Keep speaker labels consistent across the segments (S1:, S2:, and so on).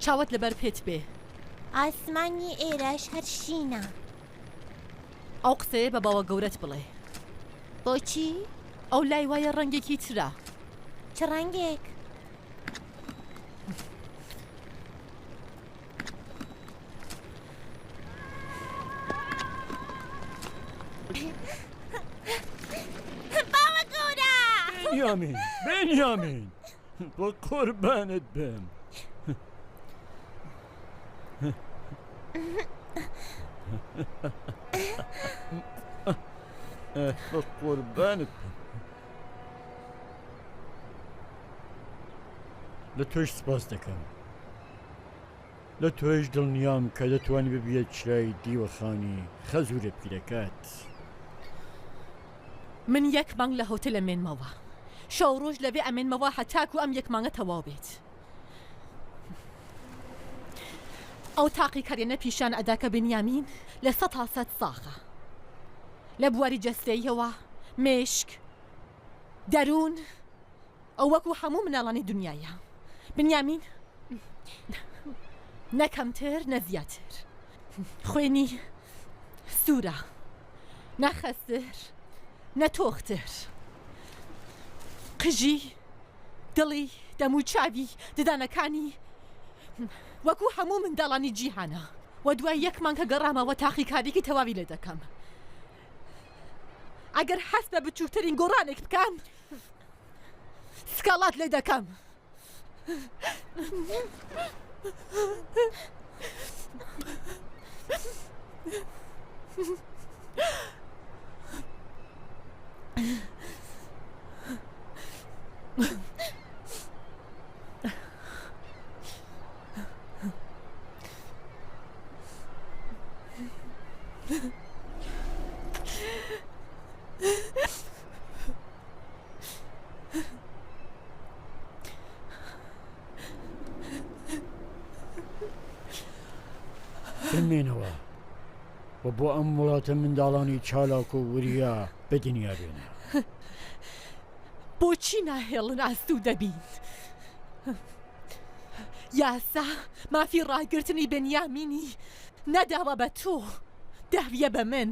S1: چاوت لەبەر پێت بێ
S2: ئاسمانی ئێرەش هەر شینە.
S1: ئەو قسەیە بە باوە گەورەت بڵێ.
S2: بۆچی؟
S1: ئەو لای وایە ڕەنگێکی ترە.
S2: چ ڕەنگێک؟ باوە گەورە!
S3: بنیامین بە قوربانت بم. بە قوربانت بم. لە تۆش سپاس دەکەم. لە تۆش دڵنیام کە دەتوانی ببیێت چرای دیوەخانی خەزورە پیرەکەت.
S1: من یەک مانگ لە هۆتێل ئەمێنمەوە. شەو ڕۆژ لەبێ ئەمێنمەوە هەتاکو ئەم یەک مانگە تەواو بێت. ئەو تاقیکاریانە پیشان ئەدا کە بنیامین لە 100 ساخە. لە بواری جەستەیەوە، مێشک، دەروون، ئەو وەکو هەموو مناڵانی دنیاە. بنیامین نەکەمتر نەزیاتر. خوێنی سوورە، نەخەسر، نەتۆختر. قژی، دڵی، دەمو چاوی، ددانەکانی وەکو هەموو منداڵانی جیهانە. و دوای یەک مانگە گەڕامەوە تاقیکاریکی تەواوی لێ دەکەم. ئەگەر هەست بە بچووکترین گۆڕانێک بکەم سکاڵات لێ دەکەم.
S3: بمێنەوە و بۆ ئەم وڵاتە منداڵانی چالاک و وریە بەدنیا بێنە.
S1: بۆچی ناهێڵن ئاستوو دەبین؟ یاسا مافی ڕاگرتنی بنیامینی نەداوە بە تۆ، داویە بە من.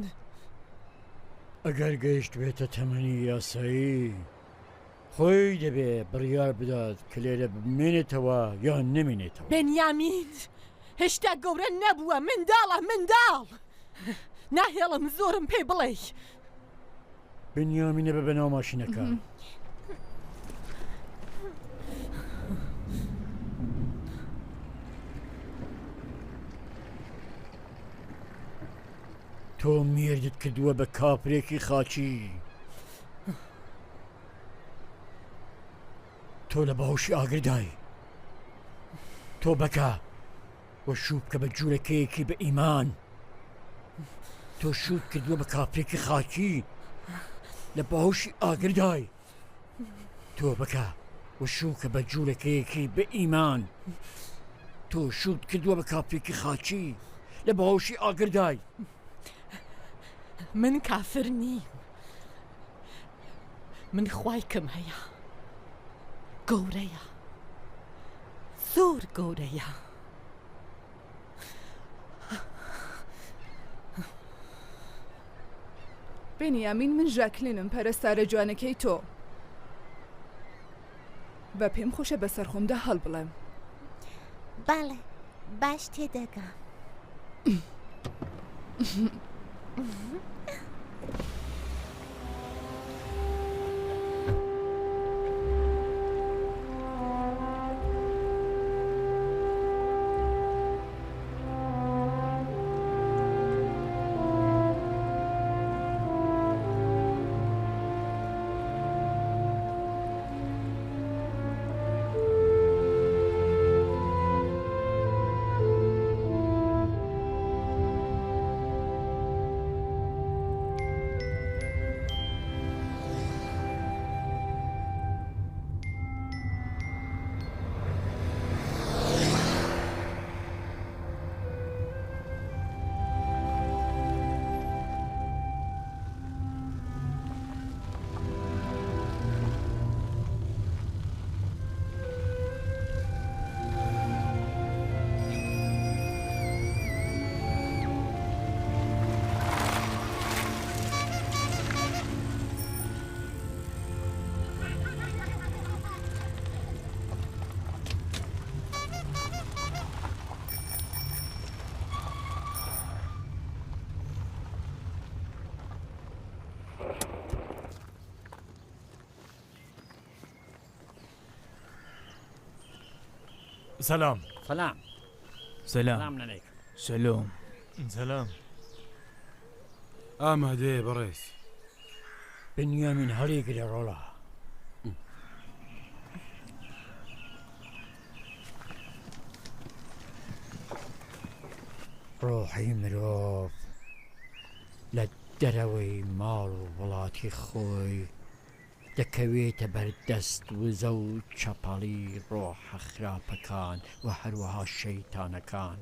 S3: ئەگەر گەیشت بێتە تەمەنی یاسایی خۆی دەبێ بڕیار بدات کە لێرە بمێنێتەوە یان نەمێنێتەوە.
S1: بنیامین هێشتا گەورە نەبووە، منداڵە، منداڵ. ناهێڵم زۆرم پێ بڵێ.
S3: بنیامینە بە بەناو ماشینەکە. تۆ میردت کردووە بە کاپرێکی خاچی. تۆ لە باوشی ئاگردای. تۆ بەکە وە شووب کە بە جوورەکەیەکی بە ئیمان. تۆ شووب کردووە بە کاپرێکی خاکی لە باوشی ئاگردای. تۆ بەکە وە شووب کە بە جوورەکەیەکی بە ئیمان. تۆ شووب کردووە بە کاپرێکی خاچی لە باوشی ئاگردای.
S1: من کافر نیم. من خوایکم هەیە، گەورەیە، زۆر گەورەیە.
S4: بنیامین من ژاکلینم، پەرستارە جوانەکەی تۆ. بە پێم خۆشە بەسەر خۆمدا هەڵ بڵێم.
S2: بەڵێ باش تێدەگەم.
S5: سلام.
S3: سلام.
S6: سلام.
S3: سلام عليك.
S6: سلام.
S5: سلام.
S7: ئامادەیە بەڕێز.
S3: بنيامين هەڵێک لە ڕۆڵە. ڕۆحی مرۆڤ لە دەرەوەی ماڵ و وڵاتی خۆی دەکەوێتە بەردەست وزە و چەپەڵی ڕۆحە خراپەکان و هەروەها شەیتانەکان.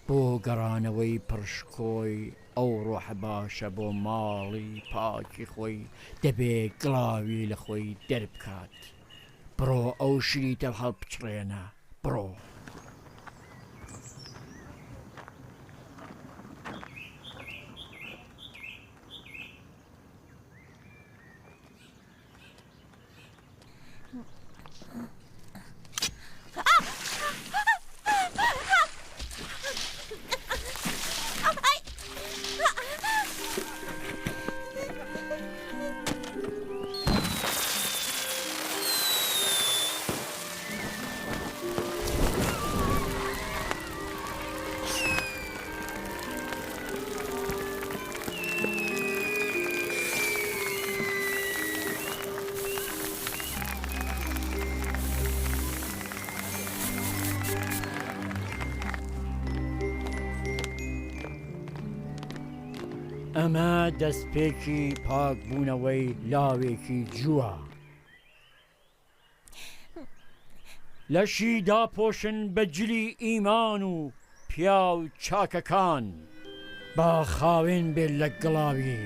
S3: بۆ گەڕانەوەی پڕشکۆی ئەو ڕۆحە باشە بۆ ماڵی پاکی خۆی دەبێ گڵاوی لە خۆی دەربکات. بڕۆ ئەو شریتە هەڵبچڕێنە، بڕۆ. ئەمە دەستپێکی پاکبوونەوەی لاوێکی جووە. لەشی داپۆشن بە جلی ئیمان و پیا و چاکەکان با خاوێن بێت لە گڵاوی.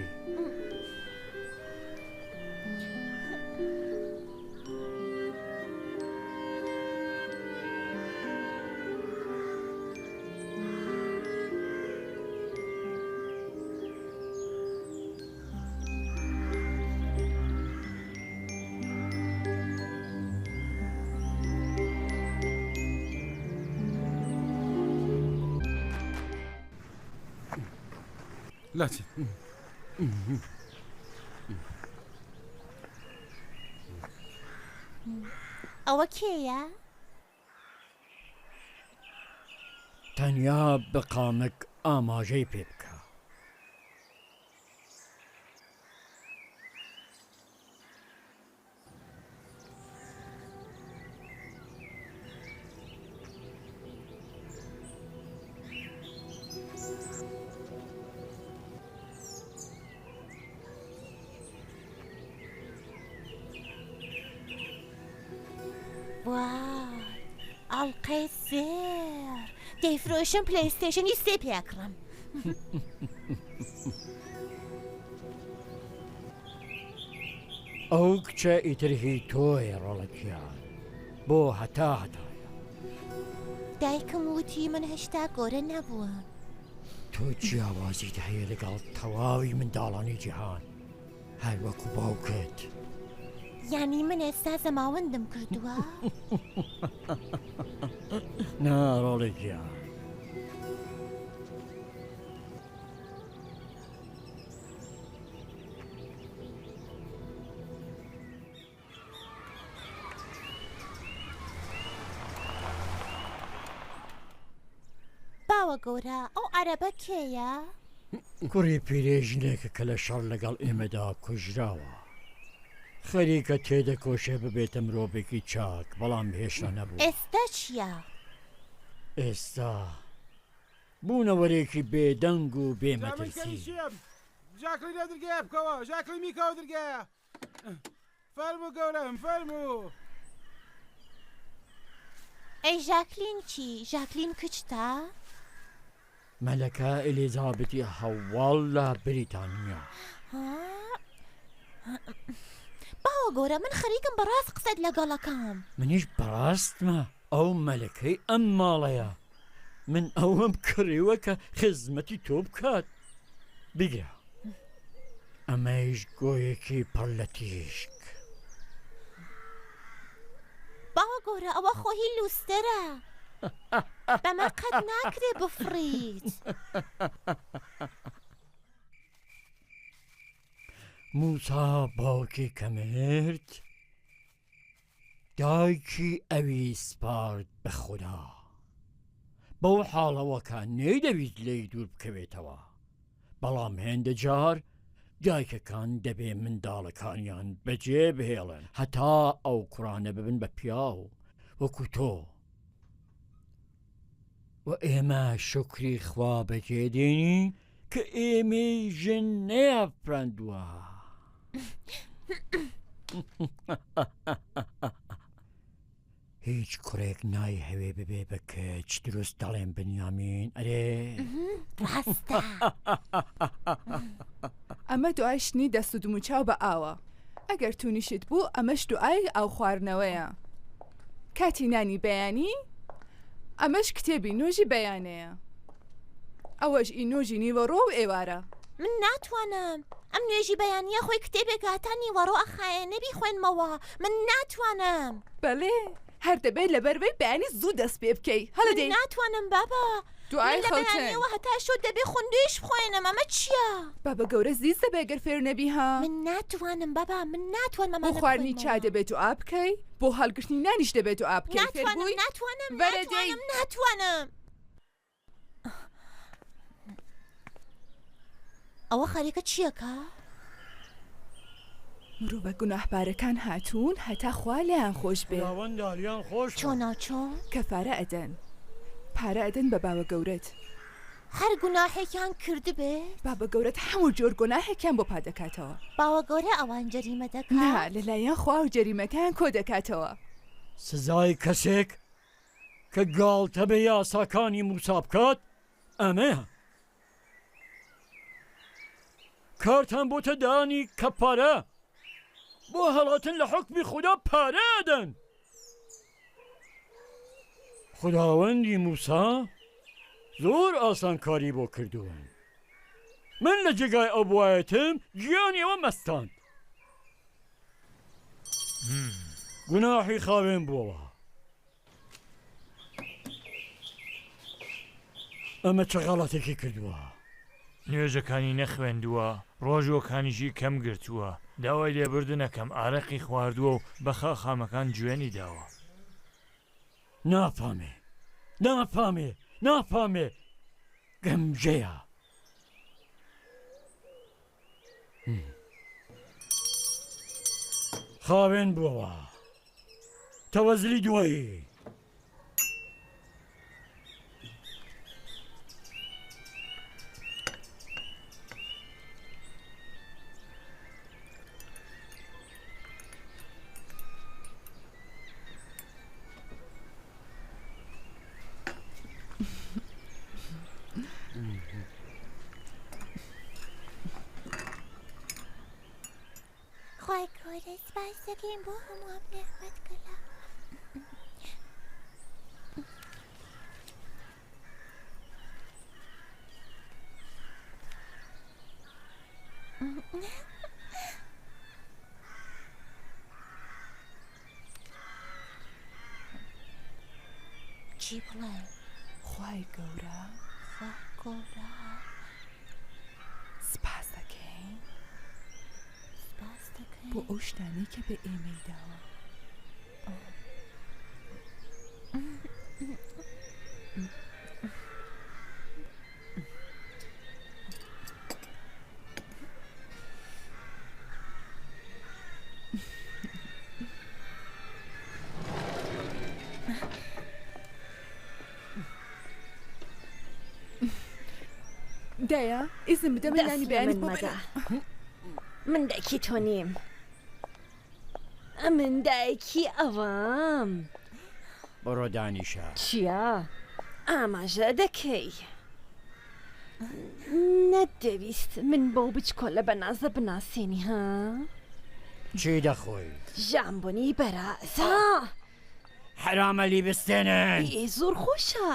S7: لاچێ.
S2: ئەوە کێیە؟
S3: تەنیا بقامک ئاماژەی پێ بکە.
S2: وای ئەڵقەی زێر دەیفرۆشم پلەیستێشنی سێ پێکڕم.
S3: ئەو کچە ئیترهی تۆی ڕۆڵەکیان بۆ هەتا هەتایە.
S2: دایکم وتی من هێشتا گۆرە نەبووم.
S3: تۆ جیاوازیت هەیە لەگەڵ تەواوی منداڵانی جیهان، هەر وەکو باوکت.
S2: یعنی من ئێستا زەماوەندم کردووە؟
S3: ناڕۆڵێکیان.
S2: باوە گەورە ئەو عەرەبە کێیە؟
S3: کوڕی پیرێژنێکە کە لە شەڕ لەگەڵ ئێمەدا کوژراوە. خەریکە تێدەکۆشێ ببێتە مرۆڤێکی چاک، بەڵام هێشتا نەبوو.
S2: ئێستا چییە؟
S3: ئێستا بوونەوەرێکی بێدەنگ و بێمەترسی.
S7: ژاکلی لە دەرگایە بکەوە، ژاکلی میکەوە دەرگایە. فەرموو گەورەم، فەرموو.
S2: ئەی ژاکلین چی؟ ژاکلین کچتە؟
S3: مەلەکە ئێلیزابەتی هەواڵ لە بریتانیا.
S2: باوە گەورە من خەریکم بەڕاست قسەت لەگەڵەکەم.
S3: منیش بەڕاستمە ئەو مەلەکەی ئەم ماڵەیە. من ئەوەم کڕیوە کە خزمەتی تۆ بکات. بگرە، ئەمەیش گۆیەکی پڕ لە تیشک.
S2: باوە گەورە ئەوە خۆهی لوستەرە، بەمە قەت ناکرێ بفڕیت.
S3: موسا باوکی کەمرد دایکی ئەوی سپارد بە خوددا بەو حاڵەوەکە نەیدەویست لێی دوور بکەوێتەوە بەڵام هێندە جار دایکەکان دەبێ منداڵەکانیان بەجێ بهێڵن هەتا ئەو کوڕانە ببن بە پیاو وەکو تۆ و ئێمە شکری خوا بەجێ دێنین کە ئێمەی ژن نەیەفرەندووە. هیچ کوڕێک نای هەوێ ببێ بە کەچ دروست دەڵێن بنیامین ئەرێ
S2: ڕاستە.
S4: ئەمە دوای شتنی دەست و دموچاو بە ئاوە. ئەگەر تونیشت بوو ئەمەش دوای ئاو خواردنەوەیە. کاتی نانی بەیانی ئەمەش کتێبی نۆژی بەیانەیە. ئەوەش ئی نۆژی نیوەڕۆ و ئێوارە.
S2: من ناتوانم ئەم نوێژی بەیانیە خۆی کتێبێک هاتا نیوەڕۆ ئەخایە نەبی خوێنمەوە. من ناتوانم.
S4: بەڵێ هەر دەبێت لەبەربەی بەیانی زوو دەست پێ بکەی. هەڵە دەی
S2: ناتوانم بابا.
S4: دوای خەوتن
S2: بەیانیەوە هەتا شۆ دەبێ خوندویش بخوێنم. ئەمە چییە؟
S4: بابە گەورە زیست دەبێ گەر فێر نەبی ها.
S2: من ناتوانم بابا. من ناتوانم
S4: بۆ خواردنی چا دەبێت و ئاب بکەی بۆ هەڵگرتنی نانیش دەبێت و ئاب بکەی.
S2: ناتوانم. ئەوە خەریکە چییەکە؟
S4: مرۆڤە گوناهبارەکان هاتوون هەتا خوا لێیان خۆش بێ.
S3: خوداوەندالیان خۆش
S2: چۆن؟
S4: کەفارە ئەدەن. پارە ئەدەن بە باوە گەورەت.
S2: هەر گوناحێکیان کردبێ؟
S4: بابە گەورەت هەموو جۆر گوناحێکیان بۆ پادەکاتەوە.
S2: باوە گەورە ئەوان جەریمە دەکات؟
S4: نا لەلایەن خوا و جەریمەکان کۆ دەکاتەوە.
S3: سزای کەسێک کە گاڵتە بە یاساکانی موسا بکات ئەمەیە. کارتان بۆتە دانی کەپارە بۆ هەڵاتن لە حکمی خوددا پارە ئەدەن. خداوەندی موسا زۆر ئاسانکاری بۆ کردووە. من لە جێگای ئەو بوایەتم گیانی ئەوە مەستاند. گوناحی خاوێن بووەوە. ئەمە چه غەڵەتێکی کردووە.
S6: نوێژەکانی نەخوێندووە ڕۆژۆکانیشی کەم گرتووە داوای لێبردنەکەم ئارەقی خواردووە و بەخا خامەکان گوێنی داوە.
S3: ناپامێ گەمژەیە. خاوێن بووەوە تەوەزلی دوایی.
S2: خی گەورە سپاس دەکەین بۆ هەموو ئەم نێحمەتکەلا. چی بڵێ؟
S4: خی گەورە سپاس دەکەین بۆ ئەو شتانی کە بە ئێمەی داوە. دایە ئیزم بدە من نانی بەیانیت بۆ بەرە.
S5: من دایکی تۆ نیم. من دایکی ئەوەم.
S3: بڕۆ دانیشە.
S5: چییە؟ ئاماژە دەکەی. نەدەویست من بۆ بچکۆلە بە نازە بناسیێنی ها؟
S3: چی دەخۆی؟
S5: ژامبوونی بەرازە.
S3: حرامە لی بستێنن.
S5: زۆر خۆشە.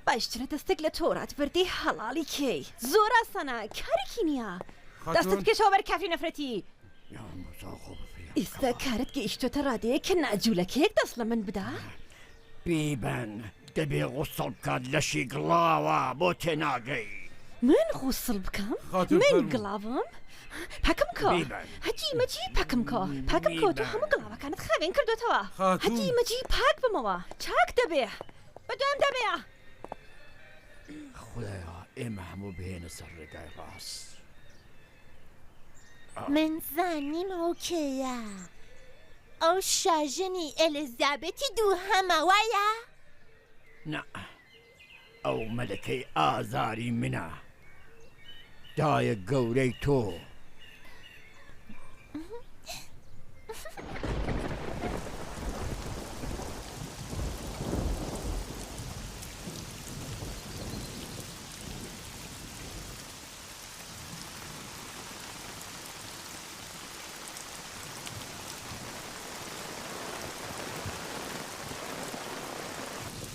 S5: باشترە دەستێک لە تۆڕات بردی هەڵاڵی کەی. زۆر ئاسانە کارێکی نییە. دەستت کەشەوە بەر کافری نەفرەتی. ئێستا کارت گەیشتۆتە ڕادەیە کە ناجوولەکەیەک دەست لە من بدا؟
S3: بیبەن دەبێ غوسڵ بکات لەشی گڵاوە بۆ تێناگەی.
S5: من غوسڵ بکەم من گڵاوم پاکم کۆ هەتی مەجی پاکم کۆ تۆ هەموو گڵاوەکانت خاوێن کردوتەوە هەتی مەجی پاک بمەوە چاک دەبێ بەدوام دەبێ
S3: خدایا ئێمە هەموو بهێنە سەر ڕێگای ڕاست
S2: من زانیم ئەو کێیە ئەو شاژنی ئێلیزابێتی دووهەمە وایە؟
S3: نا ئەو مەلەکەی ئازاری منە دایە گەورەی تۆ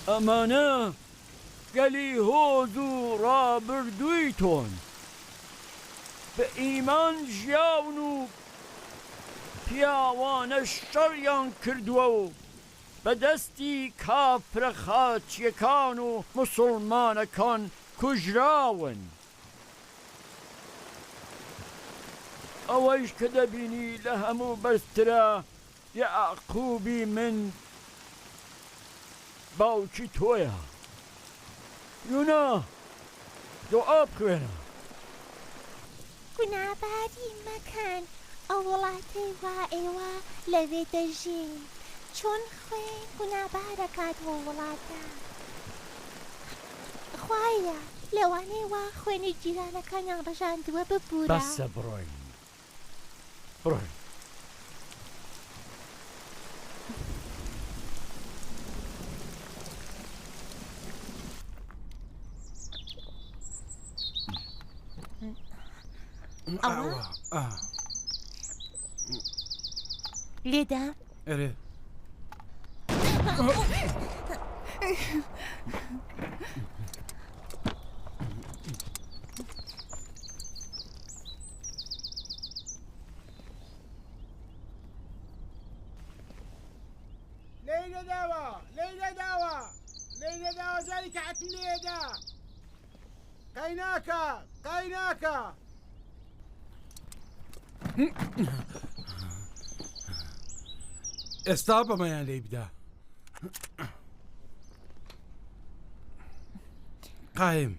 S3: ئەمانە گەلی هۆز و ڕابردووی تۆن بە ئیمان ژیاون و پیاوانە شەڕیان کردووە و بەدەستی کافرە خاچیەکان و موسڵمانەکان کوژراون ئەوەیش کە دەبینی لە هەموو بەرزترە یعقوبی من باوکی تۆیە یونا دوعا بخوێنە
S2: گوناباری مەکەن ئەو وڵاتەی وا ئێوە لەوێ دەژین چۆن خوێن گونابارەکات بۆ وڵاتە خوایە لەوانەیە وا خوێنی جیرانەکانیان ڕژاندووە ببوورە
S3: بەسە بڕۆین بڕۆین
S2: لێدا
S7: ئەرێ لەیلەداوە جاری کە حەتم لێدا قایناکە ئێستا بەمەیان لێی بدا قایم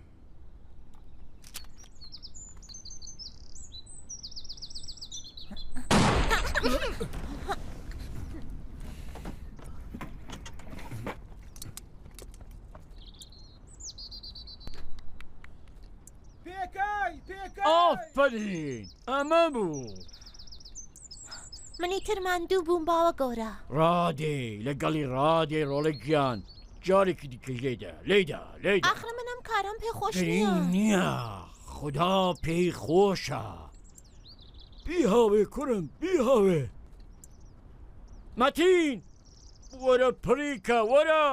S3: ئافرین ئەمە بوو
S2: منی ترماندوو بووم باوە گەورە
S3: ڕادێ لەگەڵی ڕادێ ڕۆڵێکیان جارێکی دیکە لێدا
S2: ئاخرە منم کارم پێ خۆش
S3: نییە خدا پێی خۆشە بیهاوێ کوڕم بیهاوێ مەتین وەرە پڕیکە وەرە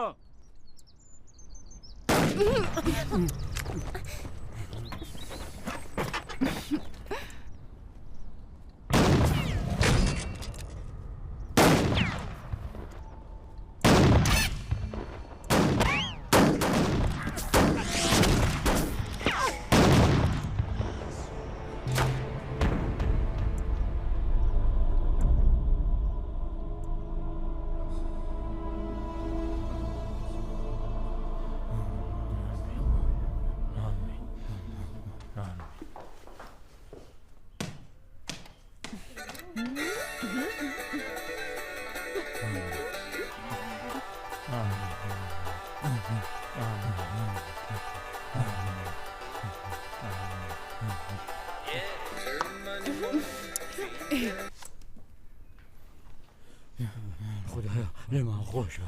S3: خدایا لێمان خۆشە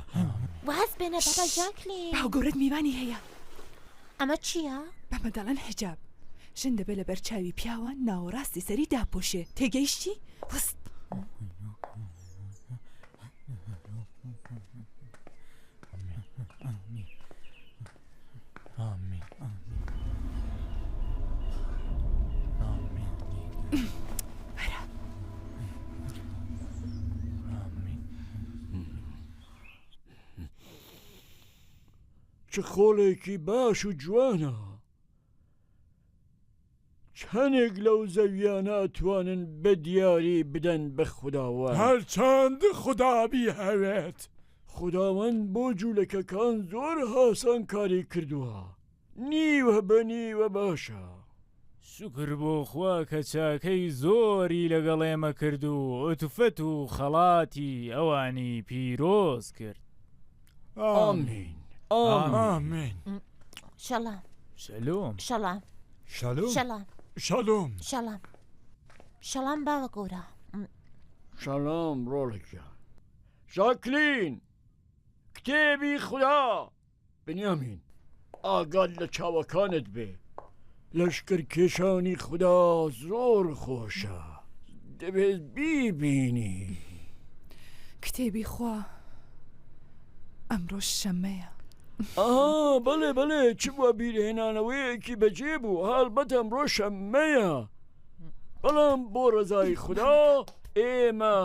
S2: واز بێنە بابا ژاکلین
S4: باو گەورەت میوانی هەیە
S2: ئەمە چییە؟
S4: بەمە دەڵێن حجاب ژن دەبێت لە بەرچاوی پیاوە ناوەڕاستی سەری داپۆشێ تێگەیشتی؟ ڕست
S3: چه خۆڵێکی باش و جوانە چەندێک لەو زەویانە ئەتوانن بە دیاری بدەن بە خودداوەند
S6: هەرچەند خودابی هەوێت
S3: خودداوەند بۆ جوولەکەکان زۆر هاسان کاری کردووە نیوە بە نیوە باشە
S6: شکر بۆ خوا کە چاکەی زۆری لەگەڵ ئێمە کرد و ئۆتوفەت و خەڵاتی ئەوانی پیرۆز کرد
S3: ئامین
S6: ئامین
S2: شەڵام
S6: شەلۆم
S2: شەڵام
S6: شەلۆم
S2: شەڵام
S6: شەلۆم
S2: شەڵام شەڵام باوە گەورە
S3: شەڵام ڕۆڵێکە ژاکلین کتێبی خوددا بنیامین ئاگاد لە چاوەکانت بێ لەشکر کێشانی خوددا زۆر خۆشە دەبێت بیبینی
S4: کتێبی خوا ئەمڕۆ شەمەیە
S3: بەڵێ بەڵێ چ بووە بیرهێنانەوەیەکی بەجێ بوو هەڵبەت ئەمڕۆ شەممەیە بەڵام بۆ ڕزای خوددا ئێمە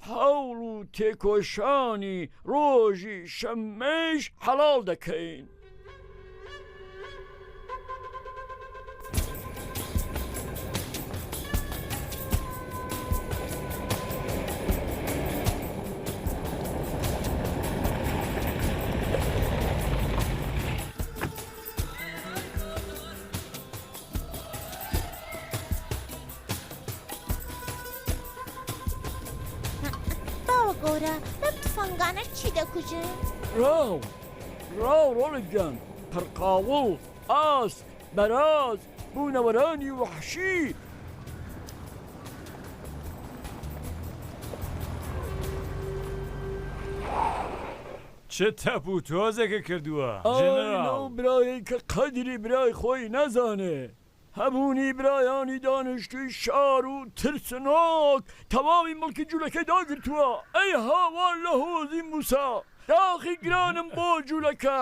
S3: هەوڵ و تێکۆشانی ڕۆژی شەممەش حەڵاڵ دەکەین
S2: گەورە لەم تفەنگانە چی دەکوژن؟
S3: ڕاو ڕۆڵێکیان پڕقاوڵ ئاسک بەراز بوونەوەرانی وەحشی
S6: چه تەپ و تۆزێکە کردووە
S3: برایی کە قەدری برای خۆی نەزانێ هەبوونی برایانی دانیشتوی شار و ترسنۆک تەواوی مڵکی جوولەکەی داگرتووە ئەی هاوار لە هۆزی موسا داخی گرانم بۆ جوولەکە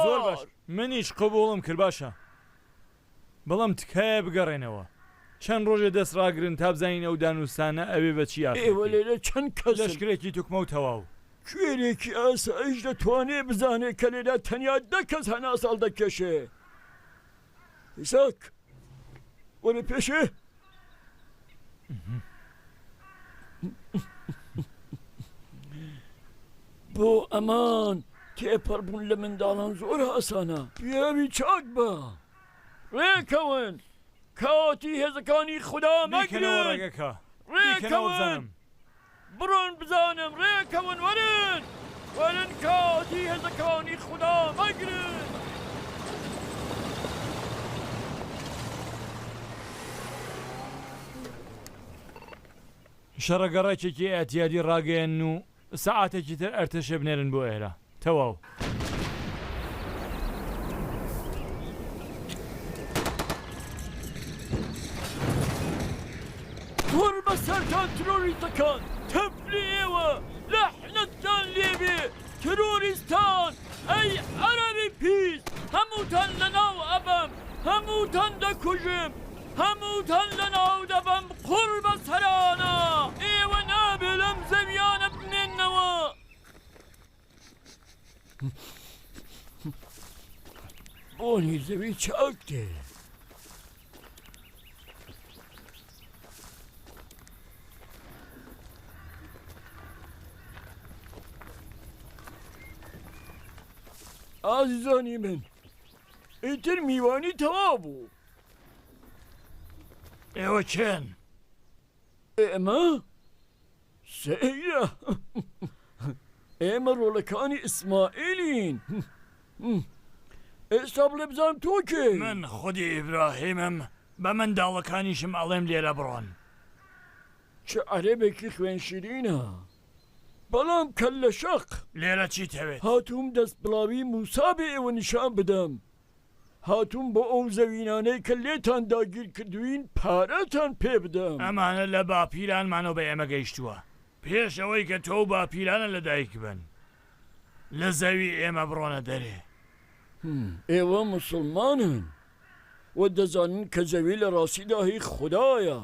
S6: زۆر باش منیش قبوڵم کرد باشە بەڵام تکایە بگەڕێنەوە چەند ڕۆژێ دەست ڕاگرن تا بزانین ئەو دانوستانە ئەوێ بە چی
S3: ئێوە لێرە چەند کەس
S6: لەشکرێکی توکمە و تەواو
S3: کوێرێکی ئاسایش دەتوانێ بزانێ کە لێرە تەنیا دە کەس هەناساڵ دەکەشێ ئیساک وەرە پێشێ بۆ ئەمان تێپەڕبوون لە منداڵان زۆر ئاسانە پیاوی چاک بە ڕێکەون کاتی هێزەکانی خوددا مەگرن ڕێکەون بڕۆن بزانم ڕێکەون وەرن کاتی هێزەکانی خوددا مەگرن
S6: شەڕەگەڕێکێکی ئەتیادی ڕاگەیەن و سەعاتێکی تر ئەرتەشە بنێرن بۆ ئێرە تەواو
S3: وەر بەسەرتان ترۆریستەکان تەفری ئێوە لەحنەتتان لێبێ ترۆریستان ئەی عەرەبی پیس هەمووتان لەناو ئەبەم هەمووتان دەکوژم هەمووتان لەناو دەبەم قوڕ بە سەرانە ئێوە نابێ لەم زەویانە بمێننەوە بۆنی زەوی چاک دێ ئازیزانی من ئیتر میوانی تەواو بوو
S6: ئێوە چێن؟
S3: ئێمە؟ سەیرە ئێمە ڕۆڵەکانی ئیسماعیلین ئێستا بڵێ بزانم تۆ کێ؟
S6: من خودی ئیبراهیمم بە منداڵەکانیشم ئەڵێم لێرە بڕۆن
S3: چه عەرەبێکی خوێن شیرینە بەڵام کەل لە شەق
S6: لێرە چیت هەوێت؟
S3: هاتووم دەست بڵاوی موسا بێ ئێوە نیشان بدەم هاتووم بۆ ئەو زەوینانەی کە لێتان داگیر کردوین پارەتان پێ بدەم
S6: ئەمانە لە باپیرانمانەوە بە ئێمە گەیشتووە پێش ئەوەی کە تۆ باپیرانە لەدایک بن لە زەوی ئێمە بڕۆنە دەرێ
S3: ئێوە موسڵمانن و دەزانن کە زەوی لە ڕاستیدا هی خوددایە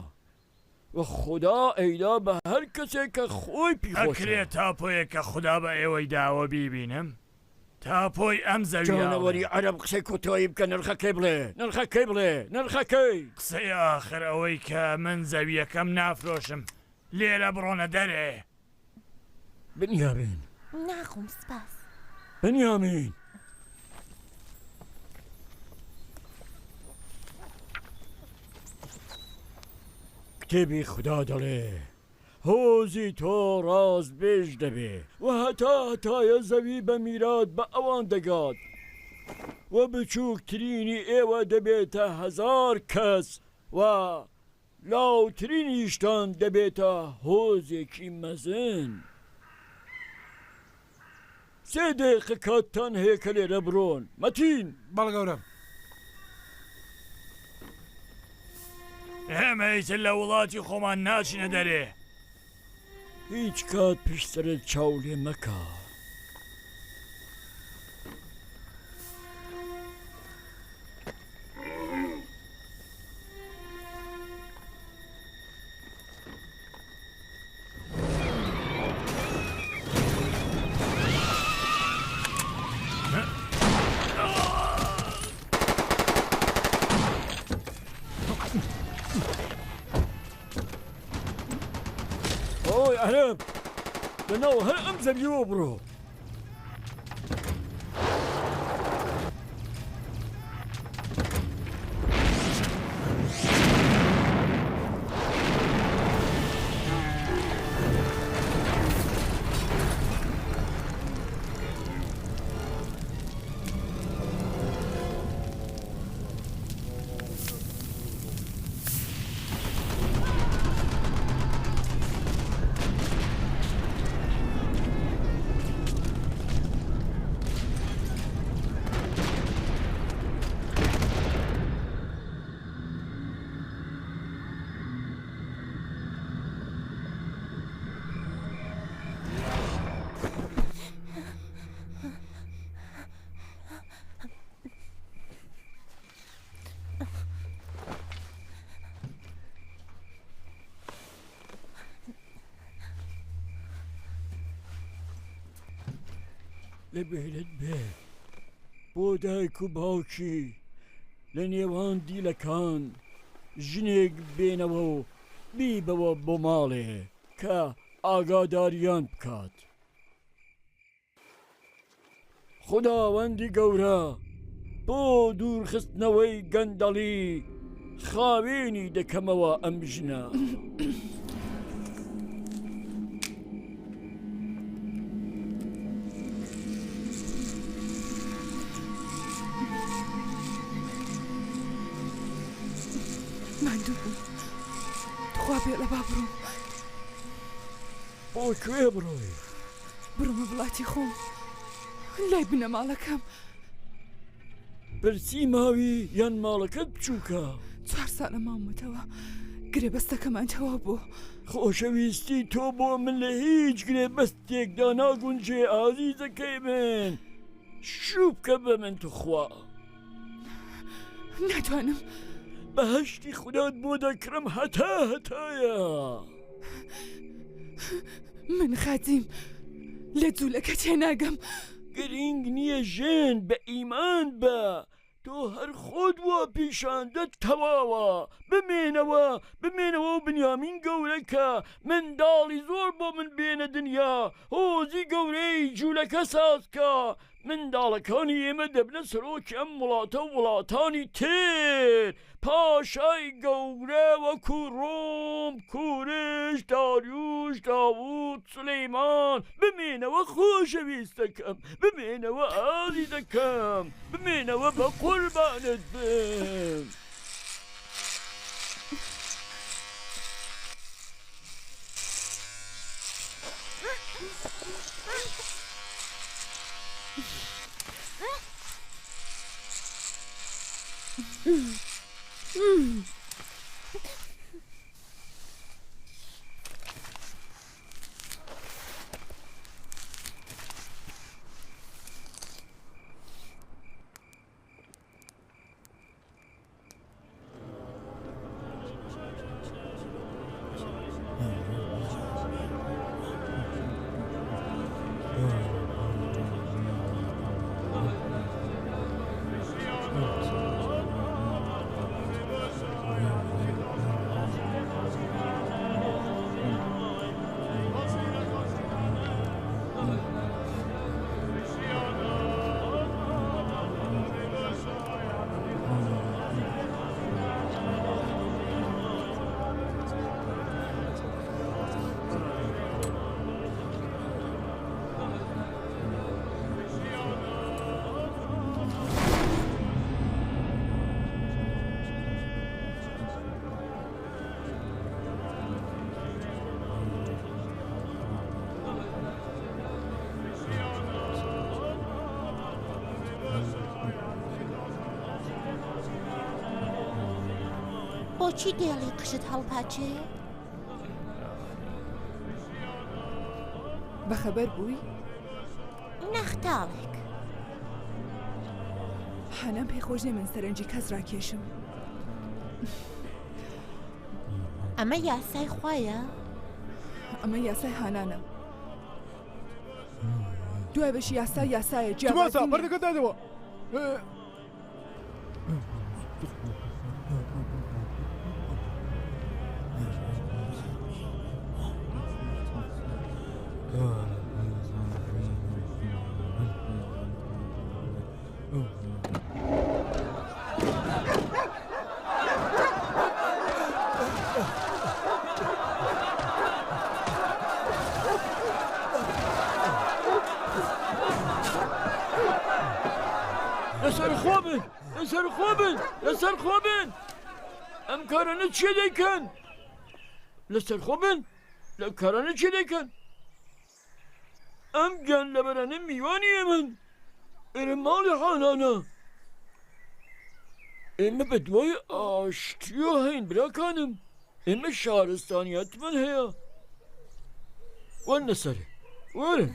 S3: و خوددا ئەیدا بە هەر کەسێک کە خۆی پیخۆشە
S6: ئەکرێت تاپۆیە کە خوددا بە ئێوەی داوە بیبینم تاپۆی ئەم
S3: جانەوەری
S6: زەویە
S3: عەرەب قسەی کۆتایی بکە نرخەکەی بڵێ نرخەکەی بڵێ نرخەکەی
S6: قسەی ئاخر ئەوەی کە من زەویەکەم نافرۆشم لێرە بڕۆنە دەرێ
S3: بنیامین
S2: ناخۆم سپاس.
S3: بنیامین کتێبی خوددا دەڵێ هۆزی تۆ ڕاست بێژ دەبێ و هەتایە زەوی بە میرات بە ئەوان دەگات و بچووکترینی ئێوە دەبێتە 1000 کەس و لاوترینیشتان دەبێتە هۆزێکی مەزن. 3 دقیقە کاتتان هەیە کە لێرە بڕۆن. مەتین
S7: بەڵ گەورم.
S6: ئێمە ئیتر لە وڵاتی خۆمان ناچینە دەرێ.
S3: هیچ کات پشترت چاو لێ مەکە. ئۆی عەرەب لەناو هەر ئەم زەویەوە بڕۆ. لەبێرت بێ بۆ دایک و باوکی لە نێوان دیلەکان ژنێک بێنەوە و بیبەوە بۆ ماڵێ کە ئاگاداریان بکات. خوداوەندی گەورە بۆ دوورخستنەوەی گەندەڵی خاوێنی دەکەمەوە ئەم ژنە.
S4: ماندوو بوو خوا بێ لە با بڕۆم.
S3: بۆ کوێ بڕۆی؟
S4: بڕۆمە وڵاتی خۆم لای بنە ماڵەکەم.
S3: برسی ماوی یان ماڵەکەت بچووکە؟
S4: 4 ساڵە مامەتەوە گرێبەستەکەمان تەواو بوو.
S3: خۆشەویستی تۆ بۆ من لە هیچ گرێبەستێکدا ناگونجێ ئازیزەکەی من. شوو بکە بە من توخوا.
S4: ناتوانم.
S3: بەهشتی خودات بۆ دەکڕم هەتایە.
S4: من خاتیم لە جوولەکە تێناگەم.
S3: گرنگ نییە ژێن بە ئیمان بە. تۆ هەر خۆت وە پیشاندەت تەواوە. بمێنەوە و بنیامین گەورەکە منداڵی زۆر بۆ من بێنە دنیا. هۆزی گەورەی جوولەکە سازکە. منداڵەکانی ئێمە دەبنە سەرۆکی ئەم وڵاتە و وڵاتانی تر. پاشای گەورە وەکو ڕۆم، کوورش، داریوش، داوود، سولەیمان. بمێنەوە خۆشەویستەکەم، بمێنەوە ئازیزەکەم، بمێنەوە بە قوربانت بم.
S2: بۆچی دێڵی قشت هەڵپاچێ؟
S4: بەخەبەر بووی؟
S2: نەختاڵێک.
S4: حەنان پێخۆش نێ من سەرنجی کەس ڕاکێشم.
S2: ئەمە یاسای خوایە؟
S4: ئەمە یاسای هانانە. دوای بەشی یاسایە
S8: جیابازە بەردەکە دادەوە.
S3: لەسەر خۆ بن ئەم کارانە چێ دەیکەن لەسەر خۆ بن لە کارانە چێ دەیکەن ئەم گیان لەبەرانە میوانی ئێمن ئێرە ماڵی حانانە ئێمە بە دوای ئاشتیۆ هەین براکانم ئێمە شارستانیەتمان هەیە وەرن لەسەرێ وەرن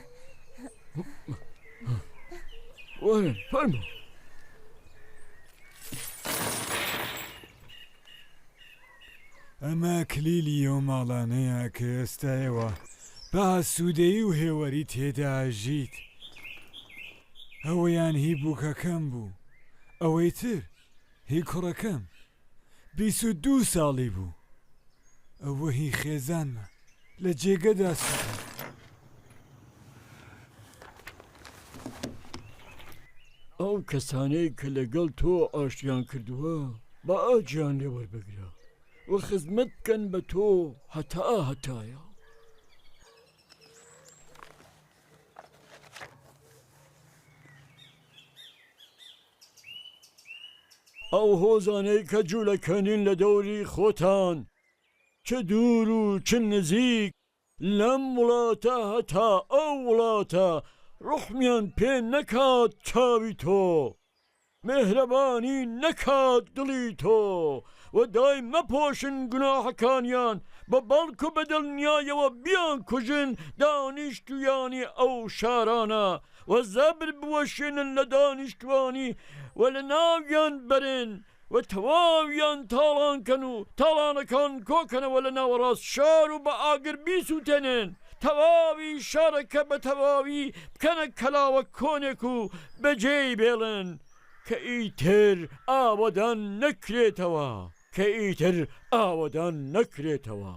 S3: فەرموو
S9: ئەمە کلیلی ئەو ماڵانەیە کە ئێستایەوە بە ئاسوودەیی و هێوەری تێداژیت ئەوەیان هی بووکەکەم بوو ئەوەی تر هی کوڕەکەم 22 ساڵی بوو ئەوە هی خێزانمە لە جێگەدا سوودە
S3: ئەو کەسانەی کە لەگەڵ تۆ ئاشتیان کردووە بە ئاجیان لێ وەربگرە و خزمەت بکەن بە تۆ هەتایە ئەو هۆزانەی کە جوولەکەنین لە دەوری خۆتان چه دوور و چه نزیک لەم وڵاتە هەتا ئەو وڵاتە ڕحمیان پێ نەکات چاوی تۆ مهرەبانی نەکات دڵی تۆ و دای مەپۆشن گوناحەکانیان بە بەڵک و بەدڵنیایەوە بیان کوژن دانیشتویانی ئەو شارانە و زەبر بوەشێنن لە دانیشتوانی و لە ناویان بەرن و تەواویان تاڵانکەن و تاڵانەکان کۆکەنەوە لە ناوەڕاست شار و بە ئاگر بیسووتێنن تەواوی شارەکە بە تەواوی بکەنە کەلاوە کۆنێک و بەجێی بێڵن کە ئیتر ئاوەدان نەکرێتەوە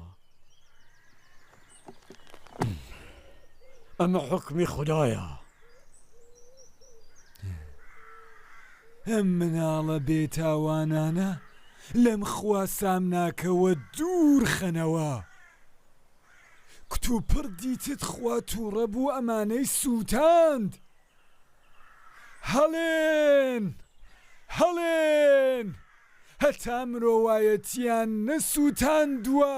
S3: ئەمە حکمی خوددایە
S9: ئەم مناڵە بێتاوانانە لەم خوا سامناکەوە دوور خەنەوە کتو پڕدیتت خوا تووڕە بوو ئەمانەی سووتاند هەڵێن هەتا مرۆوایەتیان نەسووتاندووە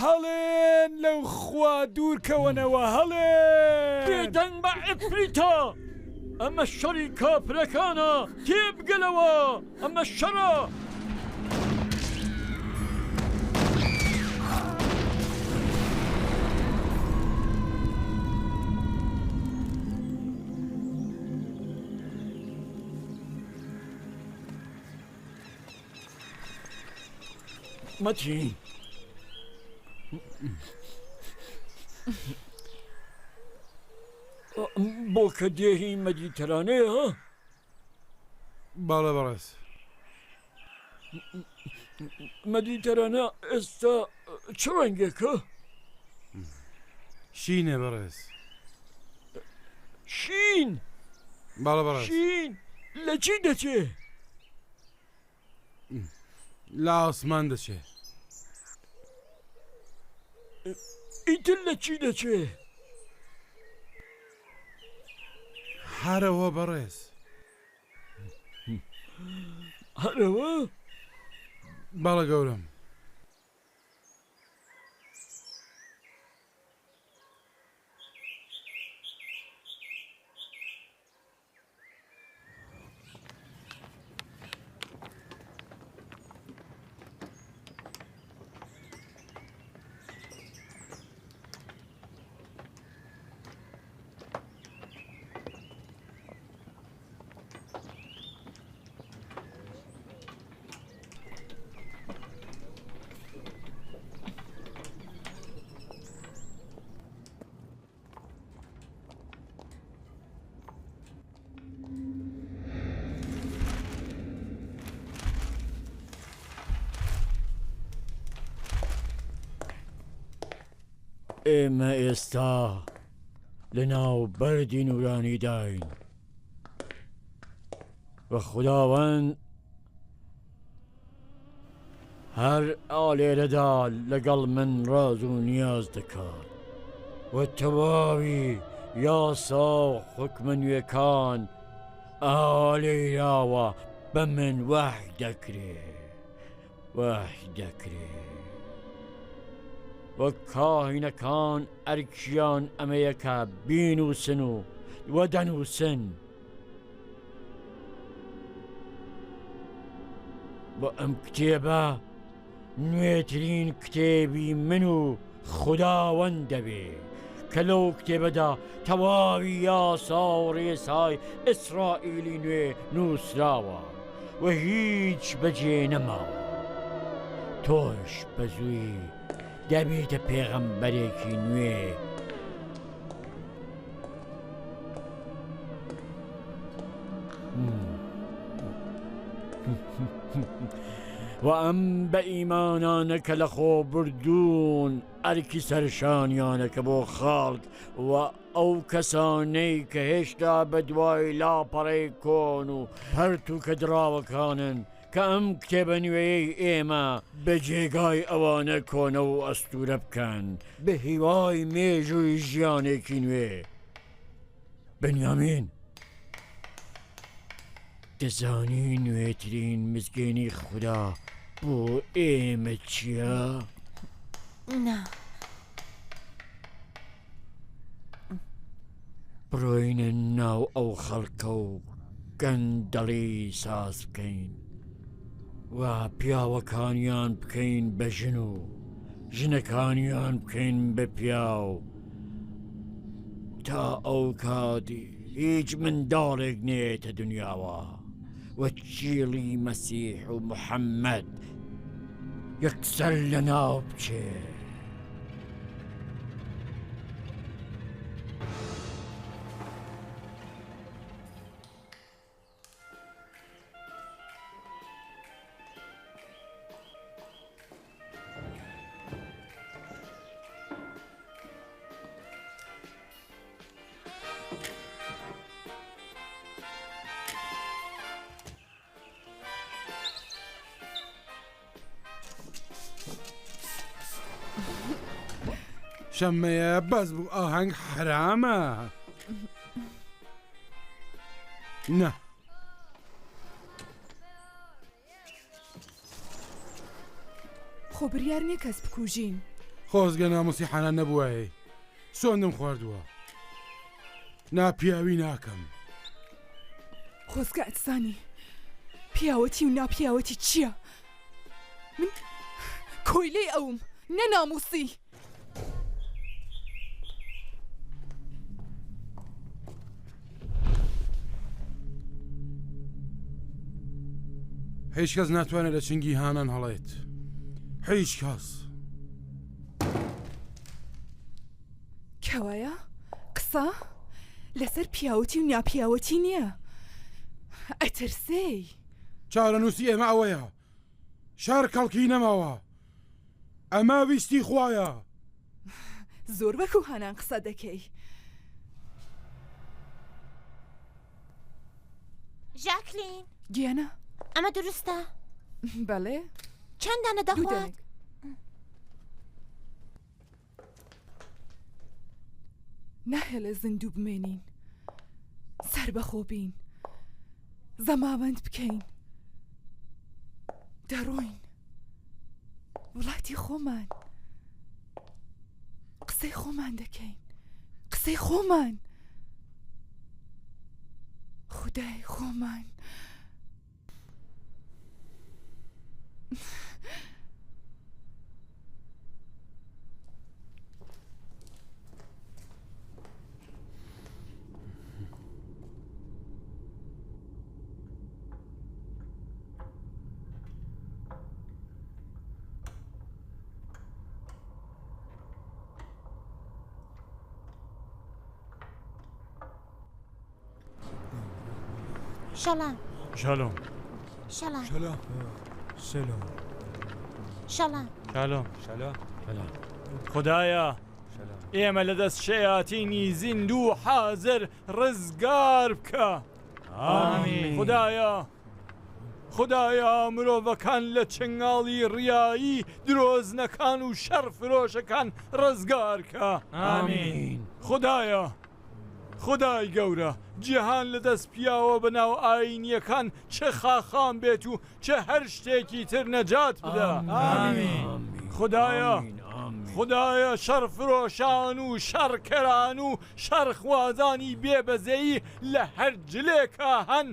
S9: هەڵێن لەو خوا دوورکەونەوە هەڵێن
S3: بێدەنگ بە ئەفریتە ئەمە شەڕی کاپرەکانە تێبگەلەوە ئەمە شەڕە مەتین بۆ کە دێهی مەدیتەرانەیە
S7: باڵە بەڕێز
S3: مەدیتەرانە ئێستا چ ڕەنگێکە؟
S7: شینێ بەڕێز
S3: شین
S7: باڵە بەڕێز
S3: شین لە چی دەچێ؟
S7: لە ئاسمان دەچێ
S3: ئیتر لە چی دەچێ؟
S7: هەرەوە بەڕێز
S3: هەرەوە؟
S7: باڵە گەورم
S3: ئێمە ئێستا لە ناو بەردی نورانی داین و خوداوەند هەر ئالێرەدا لەگەڵ من ڕاز و نیاز دەکات و تەواوی یاسا و حکمە نوێکان ئالێراوە بە من وەحی دەکرێ وە کاهینەکان ئەرکیان ئەمەیەکە بینووسن و دەنووسن بۆ ئەم کتێبە نوێترین کتێبی من و خوداوەند دەبێ کە لەو کتێبەدا تەواوی یاسا و ڕێسای ئیسرائیلی نوێ نووسراوە و هیچ بەجێ نەماوە تۆش بەزووی دەبێتە پێغەمبەرێکی نوێ و ئەم بە ئیمانانە کە لە خۆ بردوون ئەرکی سەرشانیانە کە بۆ خاڵک و ئەو کەسانەی کە هێشتا بە دوای لاپەڕەی کۆن و پەرت و کە دراوەکانن کە ئەم کتێبە نوێیەی ئێمە بە جێگای ئەوانە کۆنە و ئەستورە بکەن بە هیوای مێژووی ژیانێکی نوێ. بەنیامین دەزانی نوێترین مزگەینی خوددا بۆ ئێمە چییە؟
S2: نا
S3: بڕۆینە ناو ئەو خەڵکە و گەندەڵی ساز بکەین و پیاوەکانیان بکەین بە ژن و ژنەکانیان بکەین بە پیاو تا ئەو کاتی هیچ منداڵێک نێتە دنیاوە و چیڵی مەسیح و محەممەد یەکسەر لە ناو بچێ.
S7: شەمەیە بەس بوو ئاهەنگ حرامە نه
S4: خۆ بریار نییە کەس بکوژین
S7: خۆزگە ناموسی حەنان نەبووە سۆندم خواردووە ناپیاوی ناکەم.
S4: خۆزگە ئەتسانی پیاوەتی و ناپیاوەتی چییە؟ من کۆیلەی ئەوم نەناموسی.
S7: هیچ کەس ناتوانێت لە چنگی هانان هەڵێت هیچ کەس.
S4: کەوایە قسە لەسەر پیاوەتی و ناپیاوەتی نییە ئەترسەی
S7: چارەنووسی ئێمە ئەوەیە شار کەڵکی نەماوە ئەمە ویستی خوایە.
S4: زۆر بەکو هانان قسە دەکەی.
S2: ژاکلین
S4: گیانە
S2: ئەمە دروستە؟
S4: بەڵێ
S2: چەندانە دەخوات؟
S4: ناهێ لە زیندوو بمێنین سەر بەخۆ بین زەماوەند بکەین دەڕۆین وڵاتی خۆمان قسەی خۆمان دەکەین قسەی خۆمان خودای خۆمان.
S2: شەڵام
S6: شالۆم
S2: شەڵام
S9: سلام سلام
S2: شەڵام
S6: شالۆم
S3: سلام
S6: خدایە
S9: سلام
S6: ئێمە لەدەست شەیاتینی زیندوو حازر ڕزگار بکە. خدایە مرۆڤەکان لە چنگاڵی ڕیایی درۆزنەکان و شەڕ فرۆشەکان ڕزگارکە. خدایە خدای گەورە جیهان لەدەست پیاوە بەناو ئاینیەکان چه خاخام بێت و چه هەر شتێکی تر نەجات بدە. خدایە شەڕ فرۆشان و شەڕکەران و شەڕخوازانی بێبەزەیی لە هەر جلێکە هەن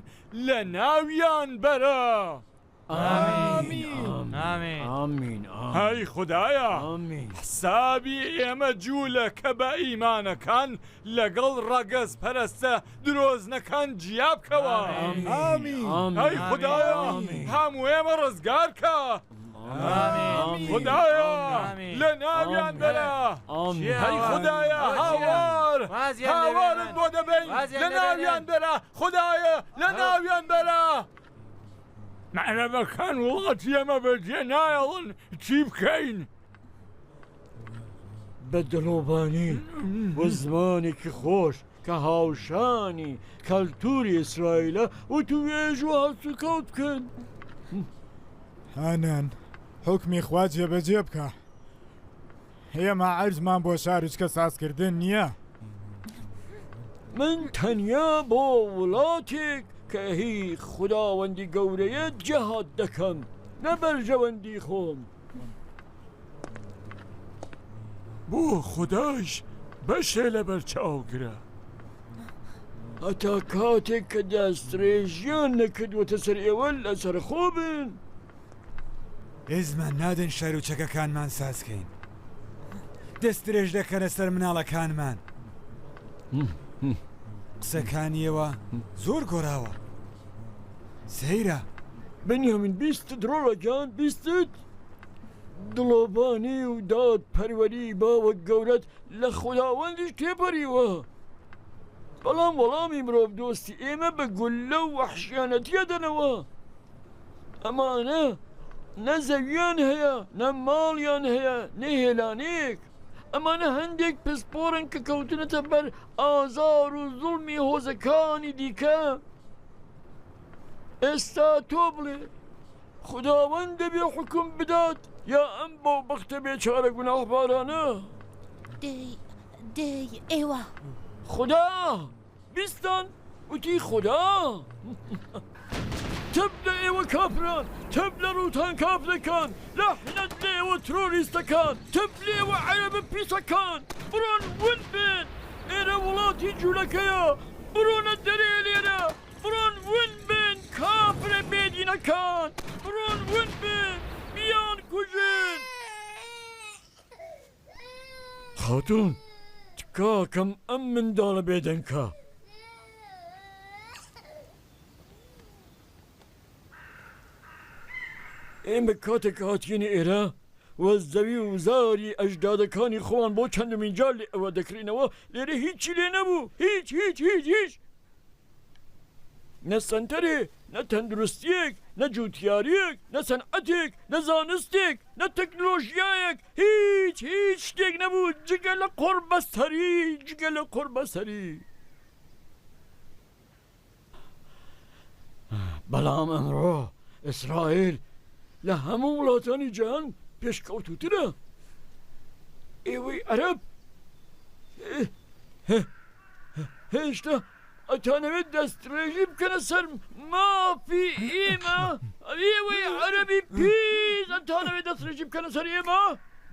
S6: لە ناویان بەرە. هەی خدایە حسابی ئێمە جوولە کە بە ئیمانەکان لەگەڵ ڕەگەز پەرستە درۆزنەکان جیا بکەوە. هەی خدایە هەموو ئێمە ڕزگارکە. خدایە لە ناویان بەرە. هەی خدایە هاوارت بۆ دەبین لە ناویان بەرە. خدایە لە ناویان بەرە. مەعرەبەکان وڵاتی ئێمە بەجێ نایەڵن چی بکەین؟
S3: بە دڵۆبانی وە زمانێکی خۆش کە هاوشانی کەلتوری ئیسرائیلە و توێژ و هەڵسوکەوت بکەن.
S8: هانان حکمی خوا جێبەجێ بکە. ئێمە عەرزمان بۆ شارچکە سازکردن نییە.
S3: من تەنیا بۆ وڵاتێک کە هی خوداوەندی گەورەیە جەهاد دەکەم نەبەرژەوەندی خۆم.
S6: بۆ خوداش بەشێ لە بەرچاوگرە.
S3: هەتا کاتێک کە دەستڕێژیان نەکردوەتە سەر ئێوە لەسەر خۆ بن.
S9: ئێزمان نادەن شەر و چەکەکانمان سازکەین. دەستدرێژ دەکەنە سەر مناڵەکانمان. قسەکانیەوە زۆر گۆراوە. سەیرە
S3: بنیامین بیستت ڕۆڵەکان بیستت؟ دڵۆبانی و داد پەروەری باوە گەورەت لە خوداوەندیش تێپەریوە. بەڵام وەڵامی مرۆڤ دۆستی ئێمە بە گولە و وەحشیانەتیە دەنەوە. ئەمانە نە زەویان هەیە نە ماڵیان هەیە نە هێلانێک. ئەمانە هەندێک پسپۆرن کە کەوتنەتە بەر ئازار و زوڵمی هۆزەکانی دیکە. ئێستا تۆ بڵێ خوداوەند دەبێ حکم بدات یا ئەم بۆ بەختە بێچارە گوناهبارانە؟
S2: دەی ئێوە
S3: خدا بیستان وتی خدا. تب لە ئێوە کافران، تب لە ڕووتان کافرەکان، لەحنەت لە ئێوە ترۆریستەکان، تب لێوە عەرەبە پیسەکان. بڕۆن ون بن، ئێرە وڵاتی جوولەکەیە. بڕۆنە دەرێ لێرە، بڕۆن ون بن کافرە بێدینەکان. بڕۆن ون بن بیان کوژن. خاتون تکاکەم ئەم منداڵە بێدەنکە. ئێمە کاتێک هاتیینە ئێرە وە زەوی و زاری ئەژدادەکانی خۆوان بۆ چەندمین جار لێ ئەوە دەکرینەوە لێرە هیچی لێ نەبوو. هیچ نە سەنتەرێ نە تەندروستیەک نە جووتیاریەک نە سەنعەتێک نە زانستێک نە تەکنۆلۆژیایەک هیچ شتێک نەبوو جگە لە قوربەسەری. بەڵام ئەمڕۆ ئیسرائیل لە هەموو وڵاتانی جیهان پێشکەوتووترە. ئێوەی عەرەب هێشتا ئەتانەوێت دەستڕێژی بکەنە سەر مافی ئێمە. ئێوەی عەرەبی پیس ئەتانەوێت دەستڕێژی بکەنە سەر ئێمە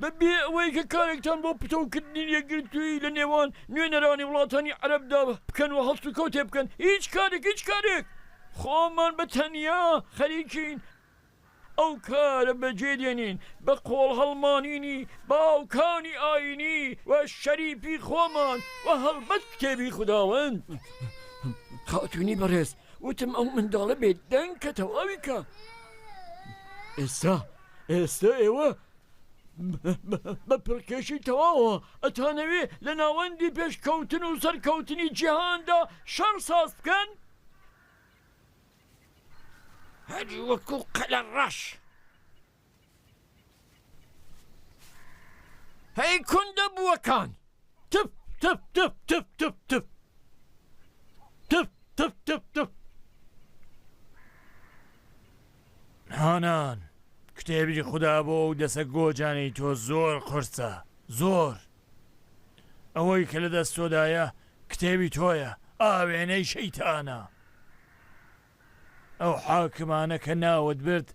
S3: بەبێ ئەوەی کە کارێکتان بۆ پتەوکردنی یەکگرتووی لە نێوان نوێنەرانی وڵاتانی عەرەبدا بکەن و هەڵست و کەوتێ بکەن. هیچ کارێک خۆمان بە تەنیا خەریکین ئەو کارە بەجێدێنین بە قۆڵ هەڵمانینی باوکانی ئاینی و شەریفی خۆمان و هەڵبەت کتێبی خوداوەند. خاتوونی بەڕێز وتم ئەو منداڵە بێت دەنگ کە تەواوی کە. ئێستا ئێوە بە پڕکێشی تەواوە ئەتانەوێ لە ناوەندی پێشکەوتن و سەرکەوتنی جیهاندا شەڕ ساز بکەن. هەری وەکو قەلە ڕەش. هەی کوندە بووەکان تف تف تف تف تف تف تف تف تف تف هانان کتێبی خوددا بۆ و دەسە گۆجانی تۆ زۆر قورسە زۆر ئەوەی کە لە دەست تۆدایە کتێبی تۆیە ئاوێنەی شەیتانە ئەو حاکمانە کە ناوت برد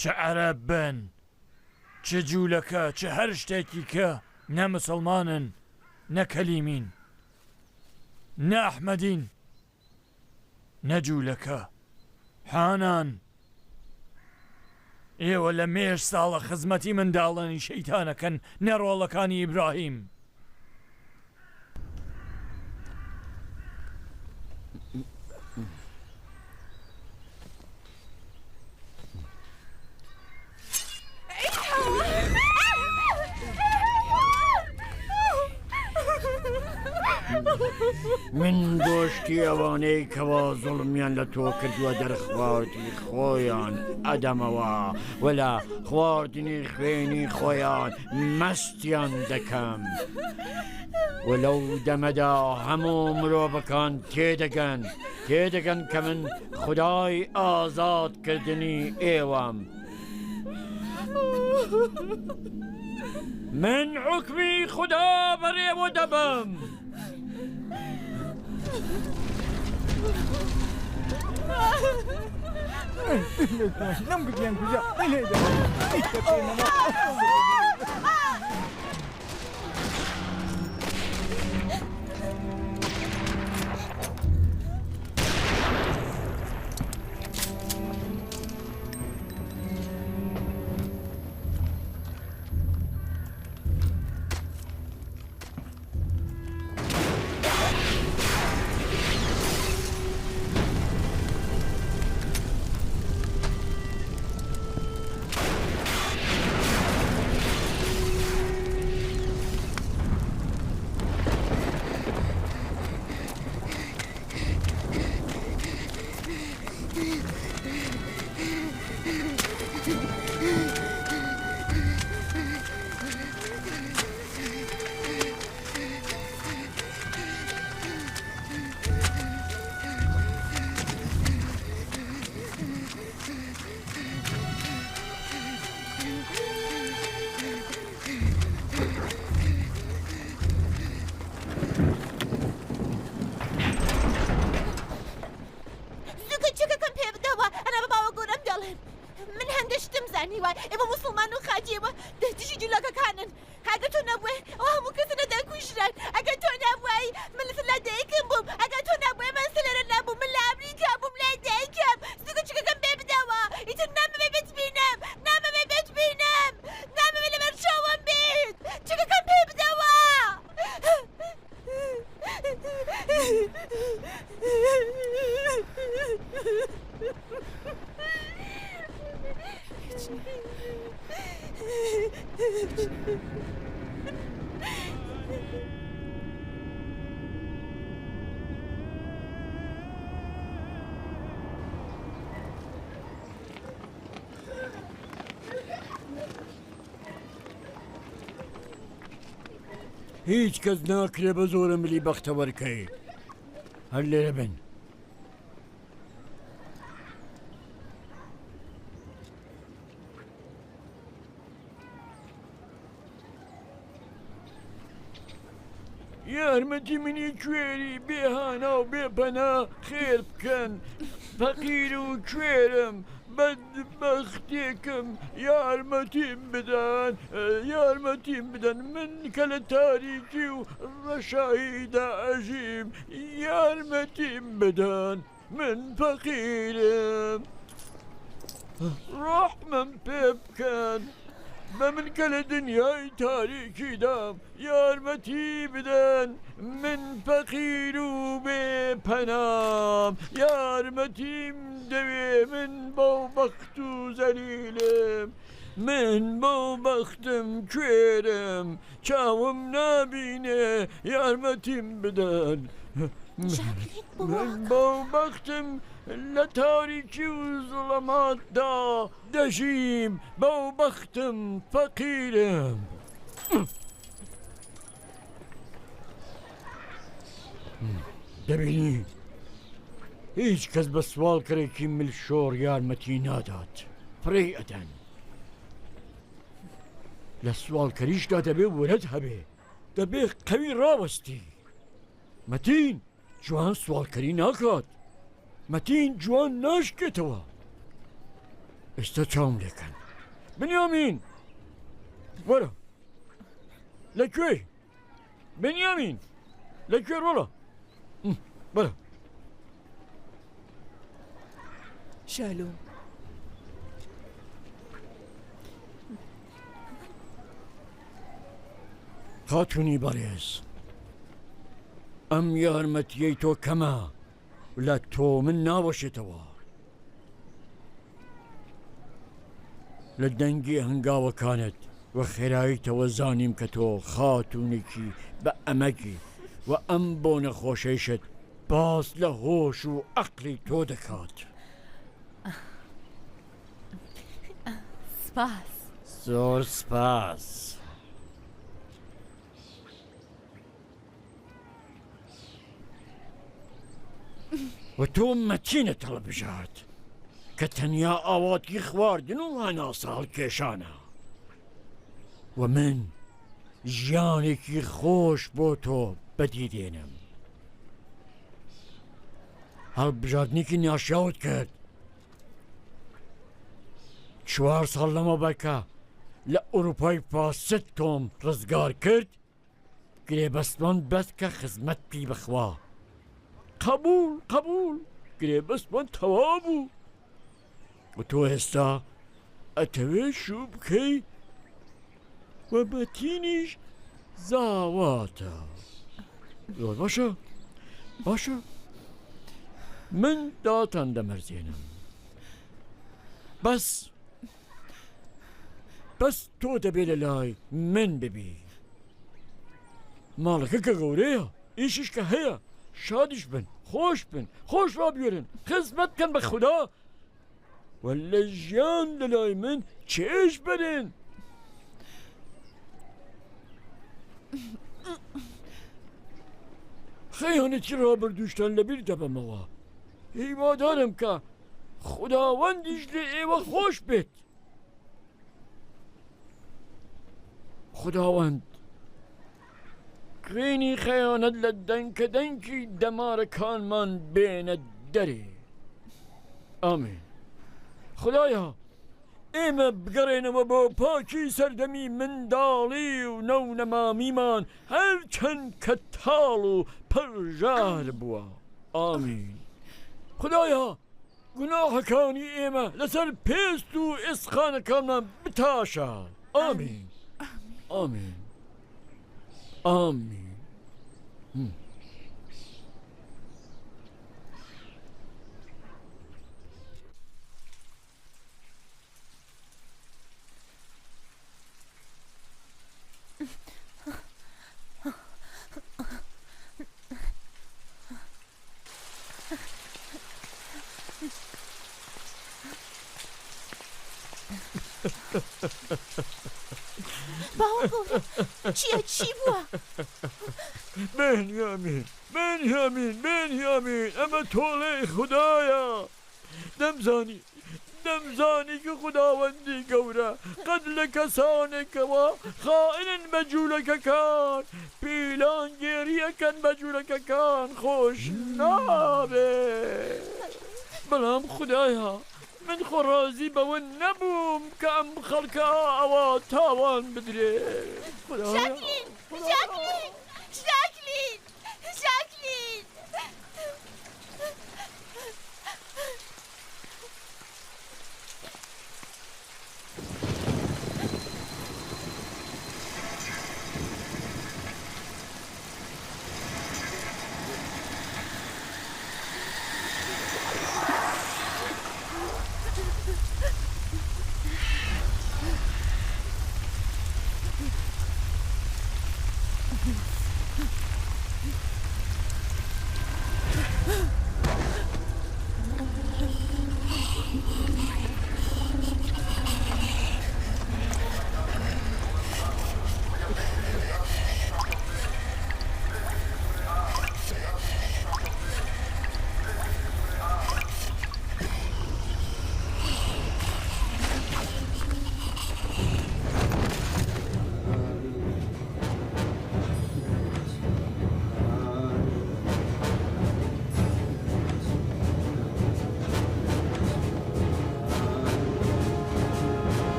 S3: چه عەرەب بن چه جوولەکە چه هەر شتێکی کە نە مسڵمانن نە کەلیمین نە ئەحمەدین نە جوولەکە حانان ئێوە لە مێش ساڵە خزمەتی منداڵانی شەیتانەکەن نەڕۆڵەکانی ئیبراهیم من گۆشتی ئەوانەی کەوا زوڵمیان لە تۆ کردووە دەرخواردی خۆیان ئەدەمەوە وەلا خواردنی خوێنی خۆیان مەستیان دەکەم وەلەو دەمەدا هەموو مرۆڤەکان تێدەگەن کە من خودای ئازادکردنی ئێوەم من حکمی خوددا بەڕێوە دەبم
S8: نم گوتیان کجا
S2: ئێمە موسڵمان و خاجێوە دەستیشی جوولەکەکانن هەگە تۆ نەبووێ ئەو هەموو کەسە نەدەکوژران ئەگەر تۆ نەبووی من لە دایکم بووم ئەگەر تۆ نەبووێ من سلێرە نەبووم من لە ئەمریکا بووم لای دایکم سوکە چکەکەم پێ بدەوە ئیتر نامەوێ بتبینم نامەوێ بتبینم نامەوێ لەبەر چاوم بێت چکەکەم پێ بدەوە
S3: هیچ کەس ناکرێ بە زۆرە ملی بەختەوەرکەی هەر لێرە بن یارمەتی منی کوێری بێهانا و بێپەنا خێر بکەن فەقیر و کوێرم بەدبەختێکم یارمەتیم بدەن من کە لە تاریکی و ڕەشاییدا ئەژیم یارمەتیم بدەن من فەقیرم ڕەحمم پێ بکەن بە من کە لە دنیای تاریکیدام یارمەتی بدەن من فەقیر و بێپەنام یارمەتیم دەوێ من بەو بەخت و زەلیلم من بەو بەختم کوێرم چاوم نابینێ یارمەتیم بدەن من بەو بەختم لە تاریکی و زڵەماتدا دەژیم بەو بەختم فەقیرم دەبینی هیچ کەس بە سواڵکەرێکی ملشۆڕ یارمەتی نادات پڕێی ئەدەن لە سواڵکەریشدا دەبێ وەرەت هەبێ دەبێ قەوی ڕاوەستی مەتین جوان سواڵکەری ناکات مەتین جوان ناشکێتەوە ئێستا چاوم لێکەن بنیامین وەرە لەکوێ بنیامین لەکوێ ڕۆڵە بەرە
S4: شالوم
S3: خاتونی بەڕێز ئەم یارمەتیەی تۆ کەمە لە تۆ من ناوەشێتەوە لە دەنگی هەنگاوەکانت وە خێراییتەوە زانیم کە تۆ خاتونێکی بە ئەمەکی و ئەم بۆ نەخۆشەیشت باس لە هۆش و عەقلی تۆ دەکات
S1: سپاس
S3: زۆر سپاس و تۆ مەتینە هەڵبژات کە تەنیا ئاواتی خواردن و هەناساڵ کێشانە و من ژیانێکی خۆش بۆ تۆ بەدیدێنم هەڵبژاردنێکی ناشیاوت کرد 4 ساڵ لەمە بەکە لە ئەوروپای پاست تۆم ڕزگار کرد گرێبەستمان بەس کە خزمەت پێی بخوا قبول گرێبەستمان تەوا بوو و تۆ ئێستا ئەتەوێ شوو بکەی و بەتینیش زاواتە زۆر باشە من داتان دەمەرزێنم بەس تۆ دەبێ لە لای من ببی ماڵەکە کە گەورەیە ئیشش کە هەیە شادیش بن خۆش ڕابێرن خزمەت کەن بە خودا و لە ژیان لە لای من چێش بەرن خەیانەتی ڕابردوشتان لەبیر دەبەمەوە هیوادارم کە خوداوەندیش لە ئێوە خۆش بێت خوداوەند کرێنی خەیانەت لە دەنکەدەنکی دەمارەکانمان بێنە دەرێ ئامین خدایە ئێمە بگەڕێنەوە بۆ پاکی سەردەمی منداڵی و نەونەمامیمان هەرچەند کە تاڵ و پەرژار بووە ئامین خدایە گوناحەکانی ئێمە لەسەر پێست و ئێسخانەکانمان بتاشە ئامین ئامین ئامین
S2: باوەڕ چی بووە؟
S3: بنیامین ئەمە تۆڵەی خوددایە دەمزانی کە خوداوەندی گەورە قەت لە کەسانێکەوە خائنن بە جوولەکەکان پیلان گێریەکەن بە جوولەکەکان خۆش نابێت بەڵام خوددایە من خۆڕازی بەوە نەبووم کە ئەم خەڵکە ئەوە تاوان بدرێ
S2: ژاکلین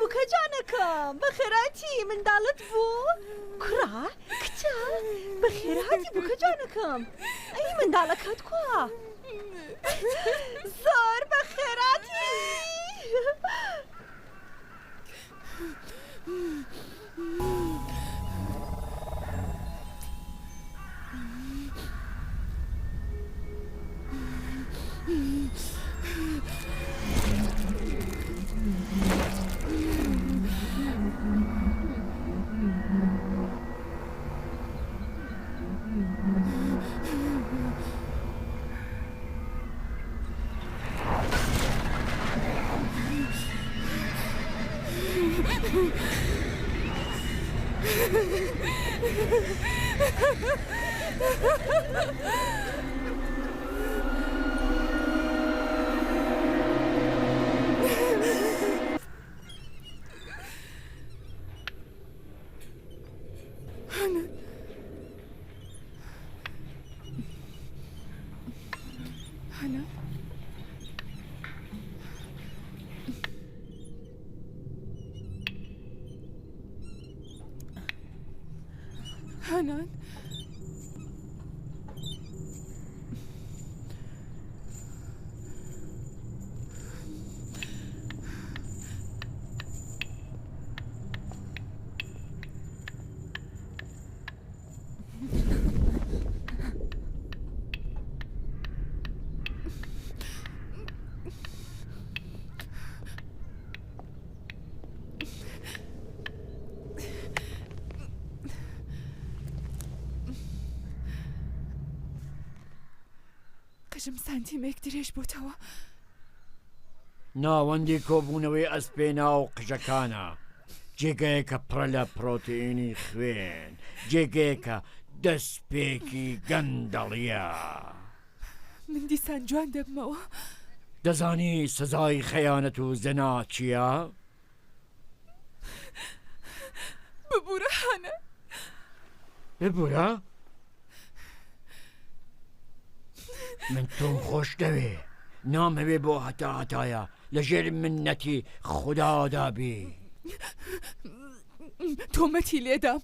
S5: بووکە جانەکەم بەخێراتی منداڵت بوو کوڕا کچە بەخێراتی بووکە جانەکەم ئەی منداڵەکەت کووە زۆر بەخێراتی
S4: حنان قژم سانتیمێک درێژ بووتەوە
S3: ناوەندی کۆبوونەوەی ئەسپێنا و قژەکانە جێگەیەکە پڕە لە پرۆتئینی خوێن جێگەیەکە دەستپێکی گەندەڵیە
S4: من دیسان جوان دەبمەوە
S3: دەزانی سزای خەیانەت و زەنا چییە؟
S4: ببوورە هەنە
S3: ببوورە؟ من تۆم خۆش دەوێ نامەوێ بۆ هەتایە لەژێر منەتی خوددادابی
S4: تۆمەتی لێدام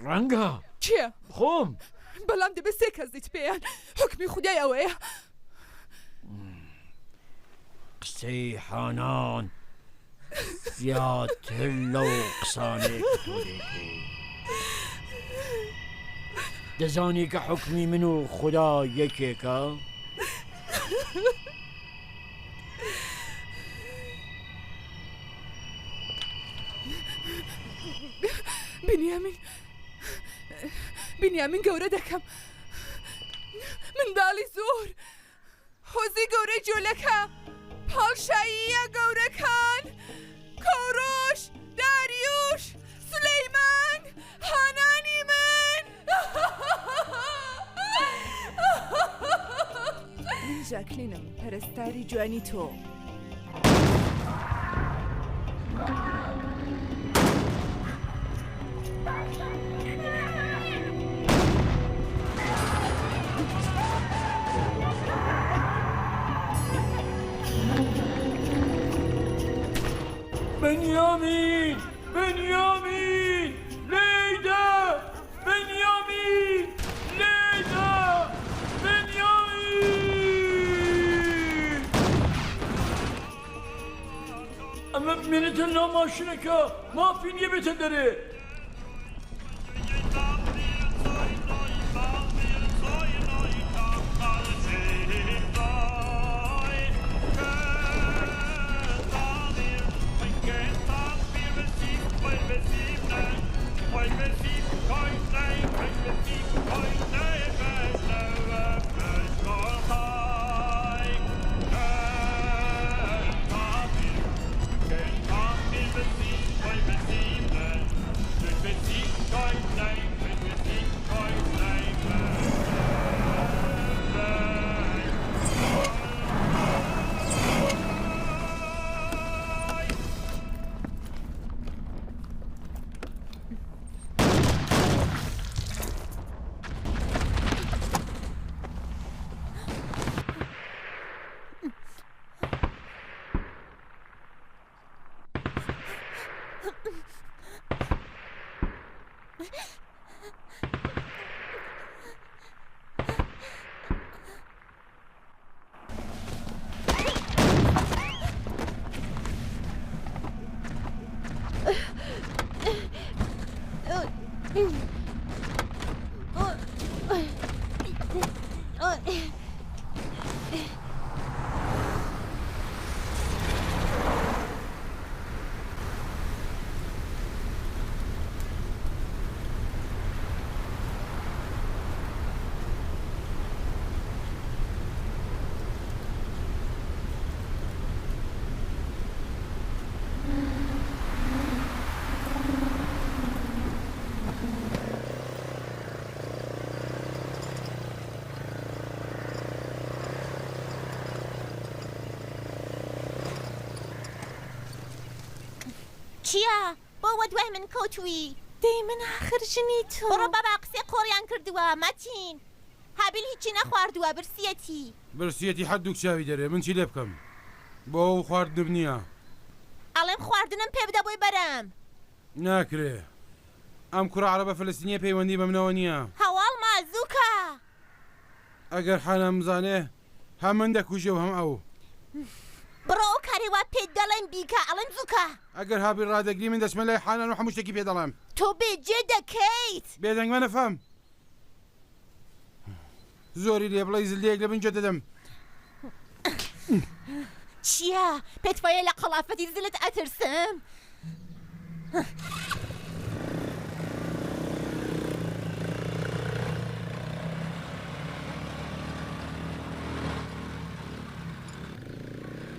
S3: ڕەنگە
S4: چییە؟
S3: خۆم
S4: بەڵام دەبێت سێ کەس دیت پێیان حکمی خودای ئەوەیە
S3: قسەی حانان زیاتر لەو قسانێک تۆدێکی دەزانی کە حکمی من و خوددا یەکێکە؟
S4: بنیامین گەورە دەکەم منداڵی زۆر هۆزی گەورەی جۆلەکە پاڵشاییە گەورەکان کۆڕۆش داریوش سولەیمان هانانی من من ژاکلینم پەرستاری جوانی تۆ
S3: بنیامین بنیامین لیدا بنیامین لیدا بنیامین ئەمە بمێنێتە ناو ماشینەکە مافی نییە بێتە دەرێ
S2: چییە؟ بۆوە دوای من کەوتووی دەی من ئاخرژنی تۆ بڕۆ بابا قسەی قۆڕیان کردووە مەتین هابیل هیچی نەخواردووە
S7: برسیەتی حەدوو چاوی دەرێ من چی لێ بکەم بۆ ئەو خواردنم نییە
S2: ئەڵێم خواردنم پێ بدە بۆی بەرەم
S7: ناکرێ ئەم کوڕە عەرەبە فەلەستینیە پەیوەندی بە منەوە نییە
S2: هەواڵما زووکە
S7: ئەگەر حانە بزانێ هەم من دەکوژێ و هەم ئەو
S2: بڕۆ ئەو کارێ وا پێت دەڵێن بیکە ئەڵێم زووکە
S7: ئەگەر هابی ڕادەگری من دەچمە لای حانان و هەموو شتێکی پێ دەڵێم
S2: تۆ بێجێ دەکەیت
S7: بێدەنگمە نەفەم زۆری لێ بڵێ زلدەیەک لە بنجە دەدەم
S2: چییە؟ پێت وایە لە قەڵافەتی زلت ئەترسم؟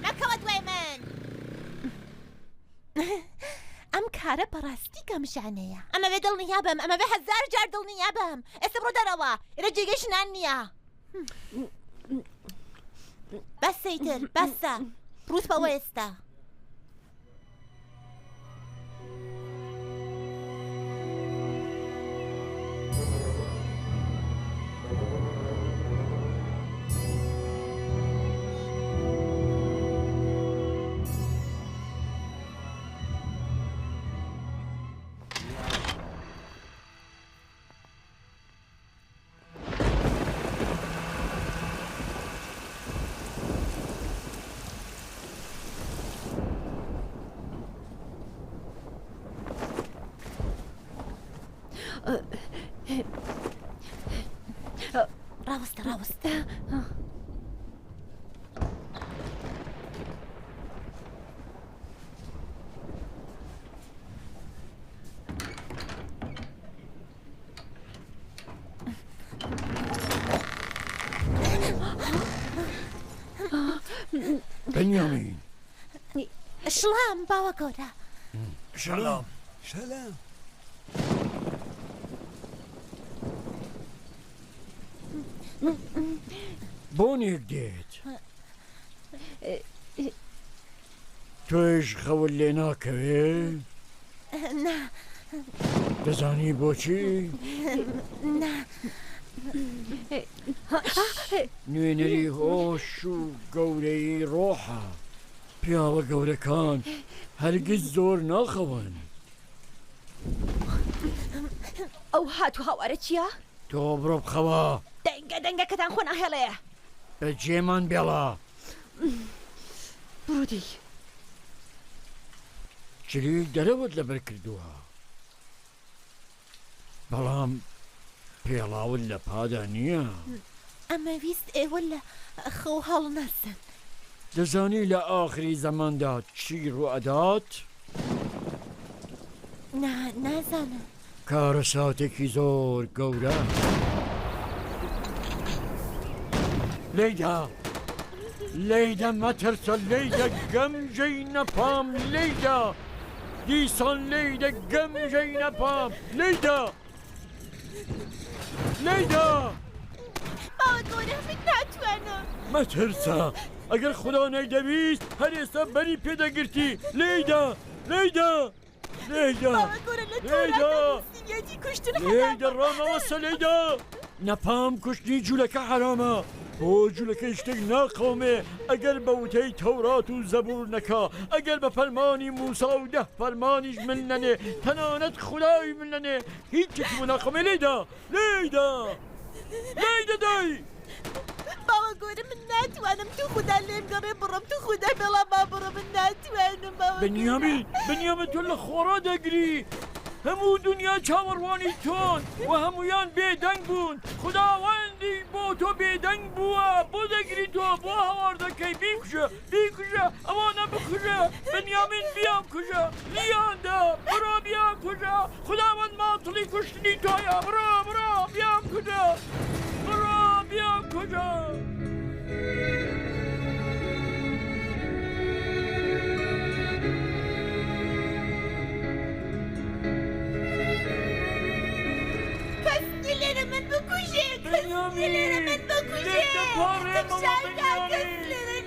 S2: نەکەوە دوای من ئەم کارە بەڕاستی گەمژانەیە ئەمە بێ دڵنیابم ئەمە بێ هەزار جار دڵنیابم ئێستا بڕۆ دەرەوە ئێرە جێگەشنان نییە بەسەیتر بەسە ڕووس بەوە ئێستا ڕاوەستە ڕاوەستە
S3: بەنیامین
S2: شڵام باوە گەورە
S3: شەلام
S9: شەلام
S3: بۆنێک دێت تۆش خەول لێ ناکەوێ
S2: نا
S3: دەزانی بۆچی نوێنەری هۆش و گەورەی ڕۆحە پیاوە گەورەکان هەرگیز زۆر ناخەون
S5: ئەو هاتو هاوارە چییە؟
S3: تۆ بڕۆ بخەوە
S5: دەنگەکەتان خۆ ناهێڵەیە
S3: بە جێمان بێڵە
S5: بڕودی
S3: چلی دەرەوت لەبەر کردووە بەڵام پێڵاوت لە پادا نییە
S2: ئەمە ویست ئێوە لە خەو هەڵ نەسن
S3: دەزانی لە ئاخری زەماندا چی ڕوئەدات؟
S2: نازانم
S3: کارە ساتێکی زۆر گەورە لەیدا مەترسە لەیدە گەمژەی نەپام لەیدا دیسان لەیدە گەمژەی نەپام لەیدا
S2: باوە گەورە من ناتوانم
S3: مەترسە ئەگەر خوددا نەیدەویست هەر ئێستا بەری پێدەگرتی لەیدا
S2: باوە گەورە لە تۆڕاتی کوشتن
S3: لەیدا ڕامەوەسە لەیدا نەپام کوشتنی جوولەکە حرامە بۆ جوولەکەی شتێک ناقەومێ ئەگەر بە وتەی تەورات و زەبور نەکا ئەگەر بە فەرمانی موسا و 10 فەرمانیش من نەنێ تەنانەت خوداوی من نەنێ هیچێکی بۆ ناقەومێ لەیدا دای
S2: باوە گەورە من ناتوانم تو خوددا لێم گەڕێ بڕم تو خوددا بێڵا با بڕە من ناتوانم باوە
S3: بەنیامین تۆ لە خۆڕا دەگری هەموو دنیا چاوەڕوانی تۆن و هەمویان بێدەنگ بوون خوداوەندی بۆ تۆ بێدەنگ بووە بۆ دەگری تۆ بۆ هەوار دەکەی بیکوژە ئەوانە بکوژە بنیامین بیام کوژە لیاندا بڕۆ بیام کوژە خوداوەند ماتڵی کوشتنی تۆیە بڕۆ بیام کوژە بڕۆ بیام کوژە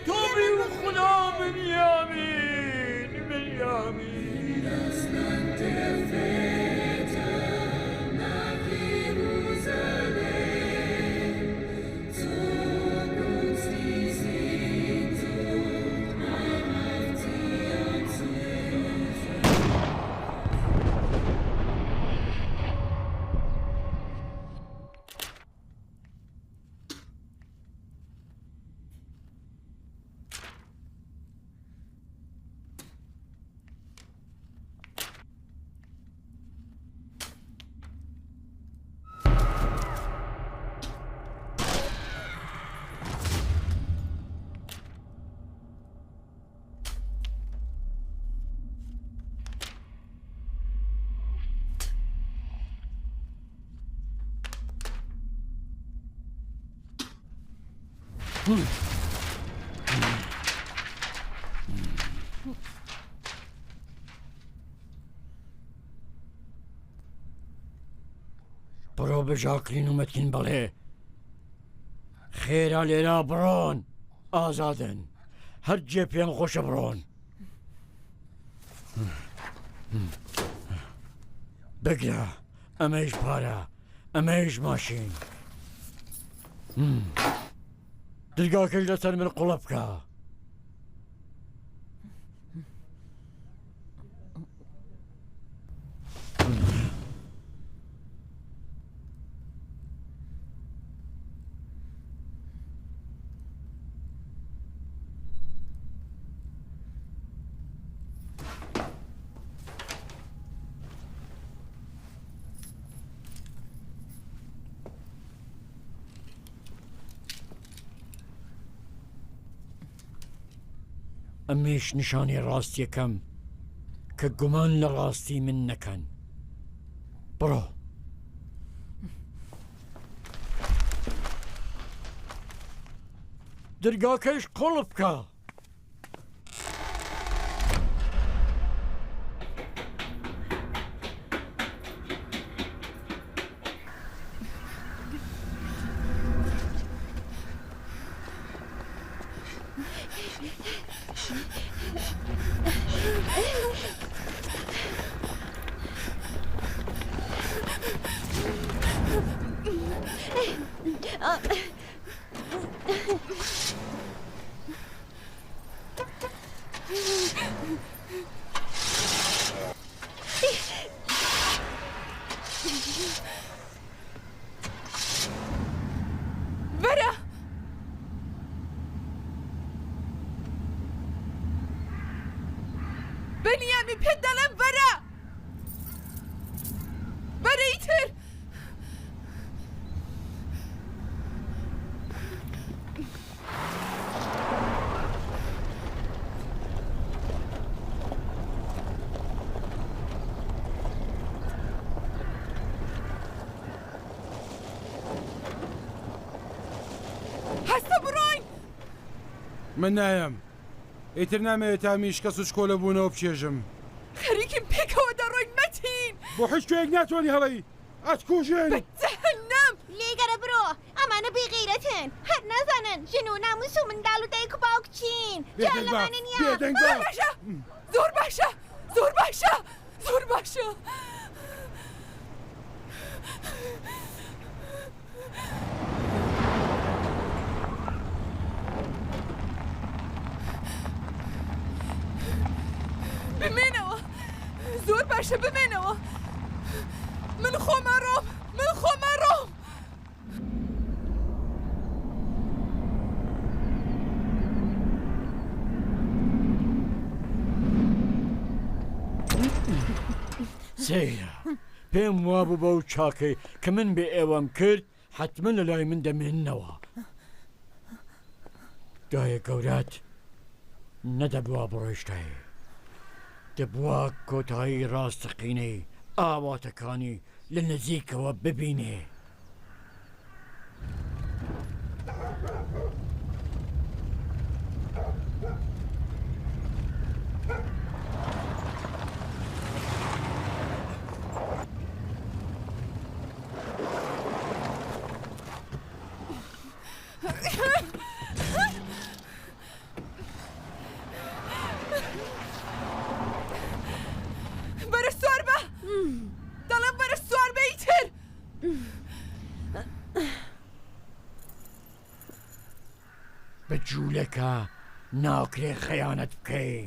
S3: توبي وخدا بنيامين بڕۆ بە ژاکلین و مەتین بەڵێ خێرا لێرا بڕۆن ئازادن هەر جێ پێیان خۆشە بڕۆن بگرە ئەمەش پارە ئەمەش ماشین دڵگاکەش لەسەر من قوڵە بکە ئەمێش نیشانی ڕاستیەکەم کە گومان لە ڕاستی من نەکەن بڕۆ دەرگاکەش قوڵ بکە
S4: بنیامین پێت دەڵێم بەرە بەرەیتر هەستە بڕۆین
S7: من نایم ئیتر نامەوێت تا میشکە سوچکۆلە بوونەوە بچێژم
S4: خەریکم پێکەوە دەڕۆین مەتین
S7: بۆ هیچ کوێک ناتوانانی هەڵەی ئەتکوژێن
S4: بەجەهەنەم
S2: لێگەرە بڕۆ ئەمانە بێغیرەتن هەر نازانن ژن و ناموس و منداڵ و دایک و باوک چین جان لەمانە نییە
S4: زۆر باشە زۆر باشە زۆر باشە بمێنەوە زۆر باشە بمێنەوە من خۆمە ڕۆم
S3: سەیرە پێم وابوو بەو چاکەی کە من بێ ئێوەم کرد حتممە لە لای من دەمێننەوە دایە گەورات نەدەبووە بڕۆیشتایی دەبووە کۆتایی ڕاستەقینەی ئاواتەکانی لە نزیکەوە ببینێ
S4: بەرە سوار بە دەڵێم بەرە سوار بە ئیتر
S3: بە جوولەکە ناوکرێ خەیانەت بکەی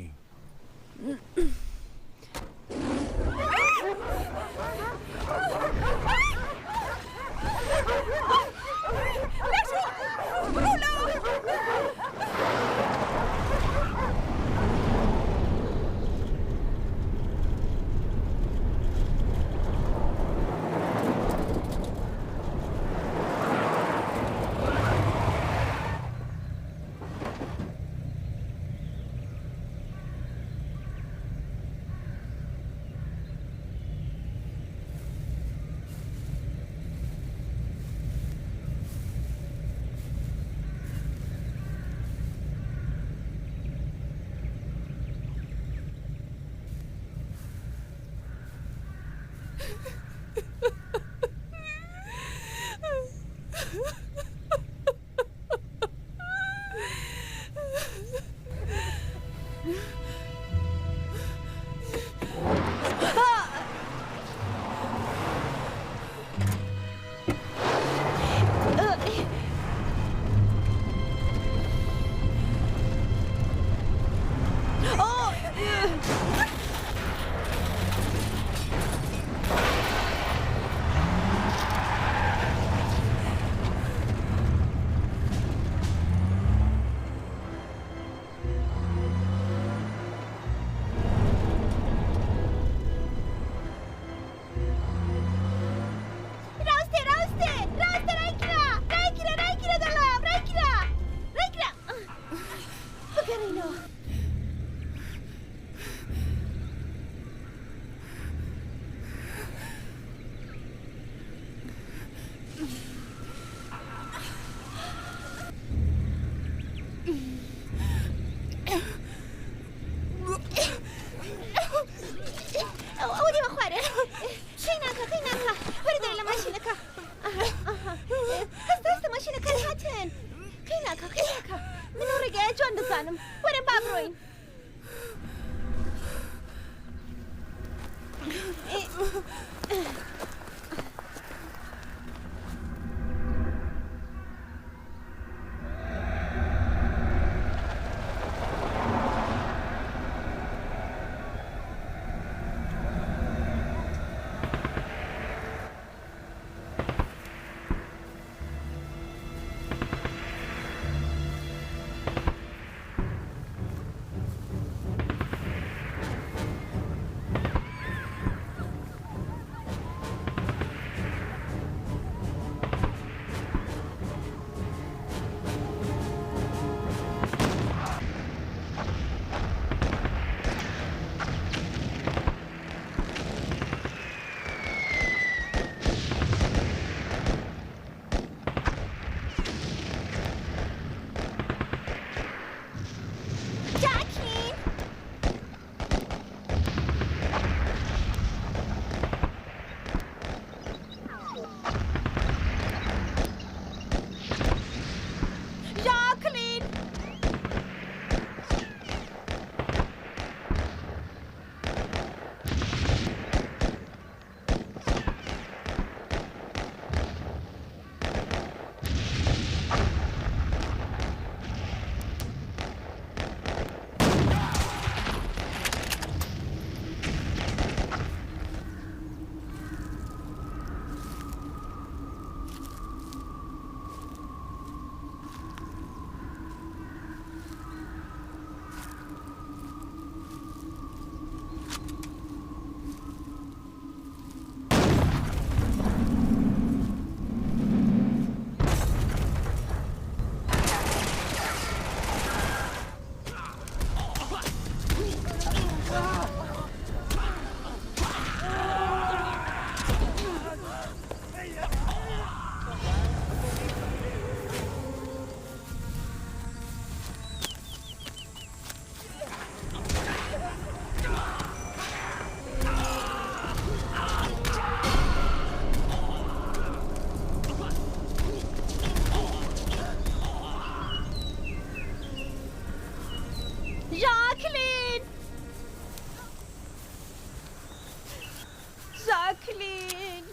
S5: جاكلين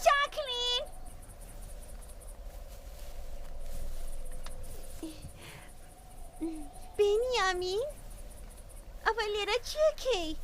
S5: جاكلين بنيامين أولي رجيكي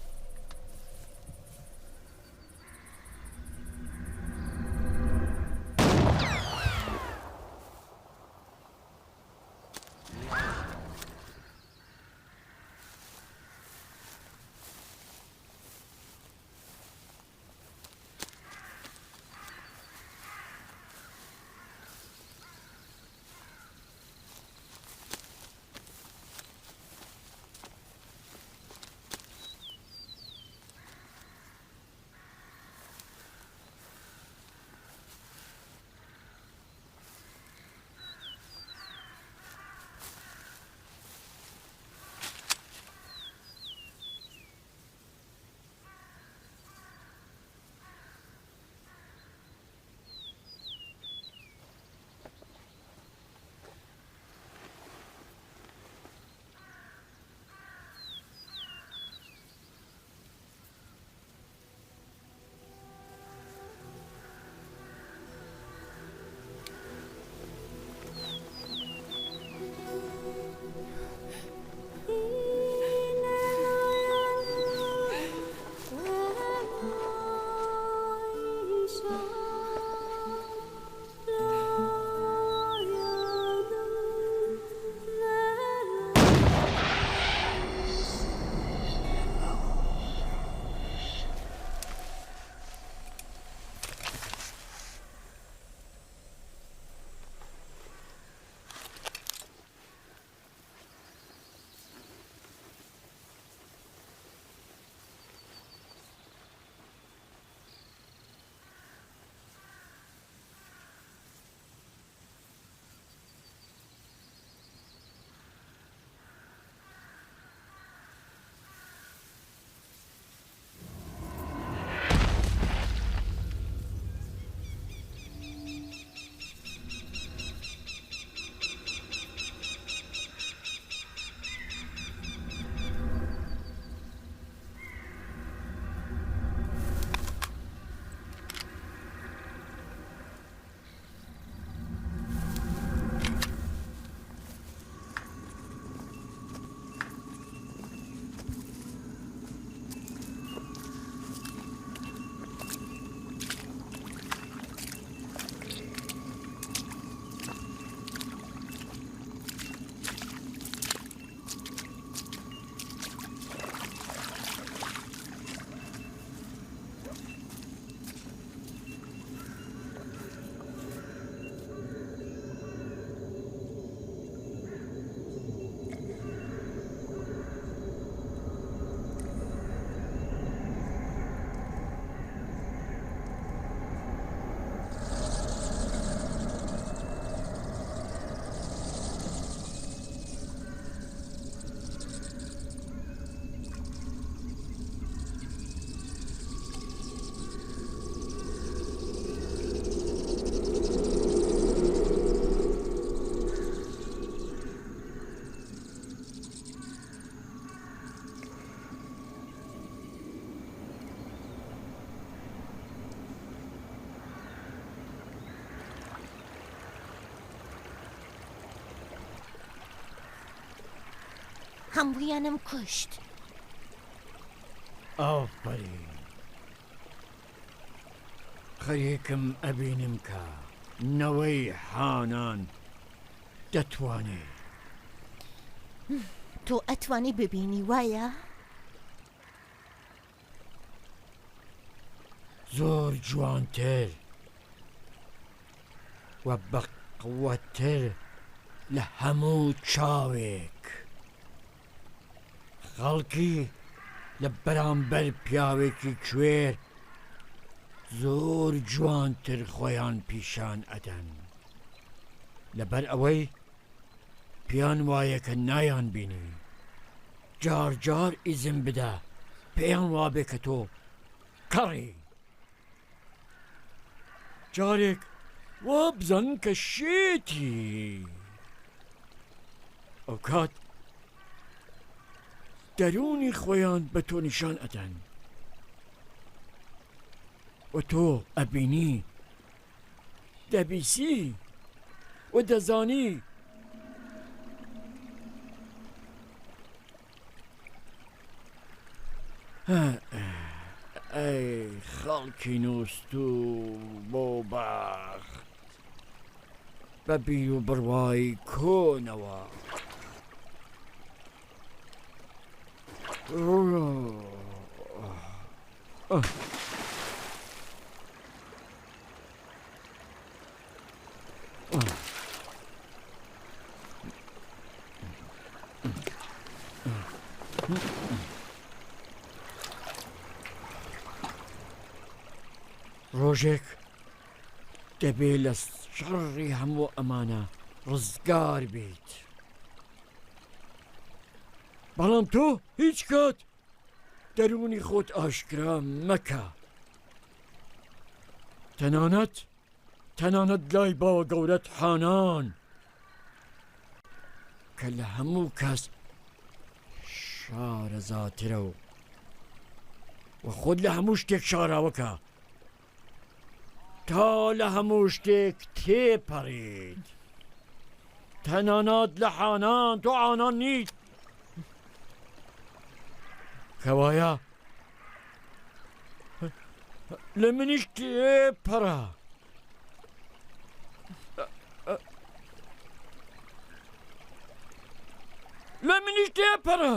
S2: هەموویانم کوشت.
S3: ئافرین خەریکم ئەبینم کە نەوەی حانان دەتوانێت.
S2: تۆ ئەتوانی ببینی وایە؟
S3: زۆر جوانتر و بەقوەتر لە هەموو چاوێک. خەڵکی لە بەرامبەر پیاوێکی کوێر زۆر جوانتر خۆیان پیشان ئەدەن لەبەر ئەوەی پیان وایە کە نایان بینی. جار جار ئیزم بدە پێیان وابێ کە تۆ کەڕی جارێک وا بزانن کە شێتی ئەو کات دەرونی خۆیان بە تۆ نیشان ئەدەن و تۆ ئەبینی دەبیسی و دەزانی ئەی خەڵکی نووست و بۆ بەخت بە بیر و بڕوای کۆنەوە ڕۆژێک دەبێت لە شەڕی هەموو ئەمانە ڕزگار بیت بەڵام تۆ هیچ کات دەرونی خۆت ئاشکرا مەکە تەنانەت لای باوە گەورەت حانان کە لە هەموو کەس شارەزاترە و خۆت لە هەموو شتێک شاراوەکە تا لە هەموو شتێک تێپەڕیت تەنانەت لە حانان تۆ ئانان نیت کەوایە لە منیش تێپەڕە لە منیش تێپەڕە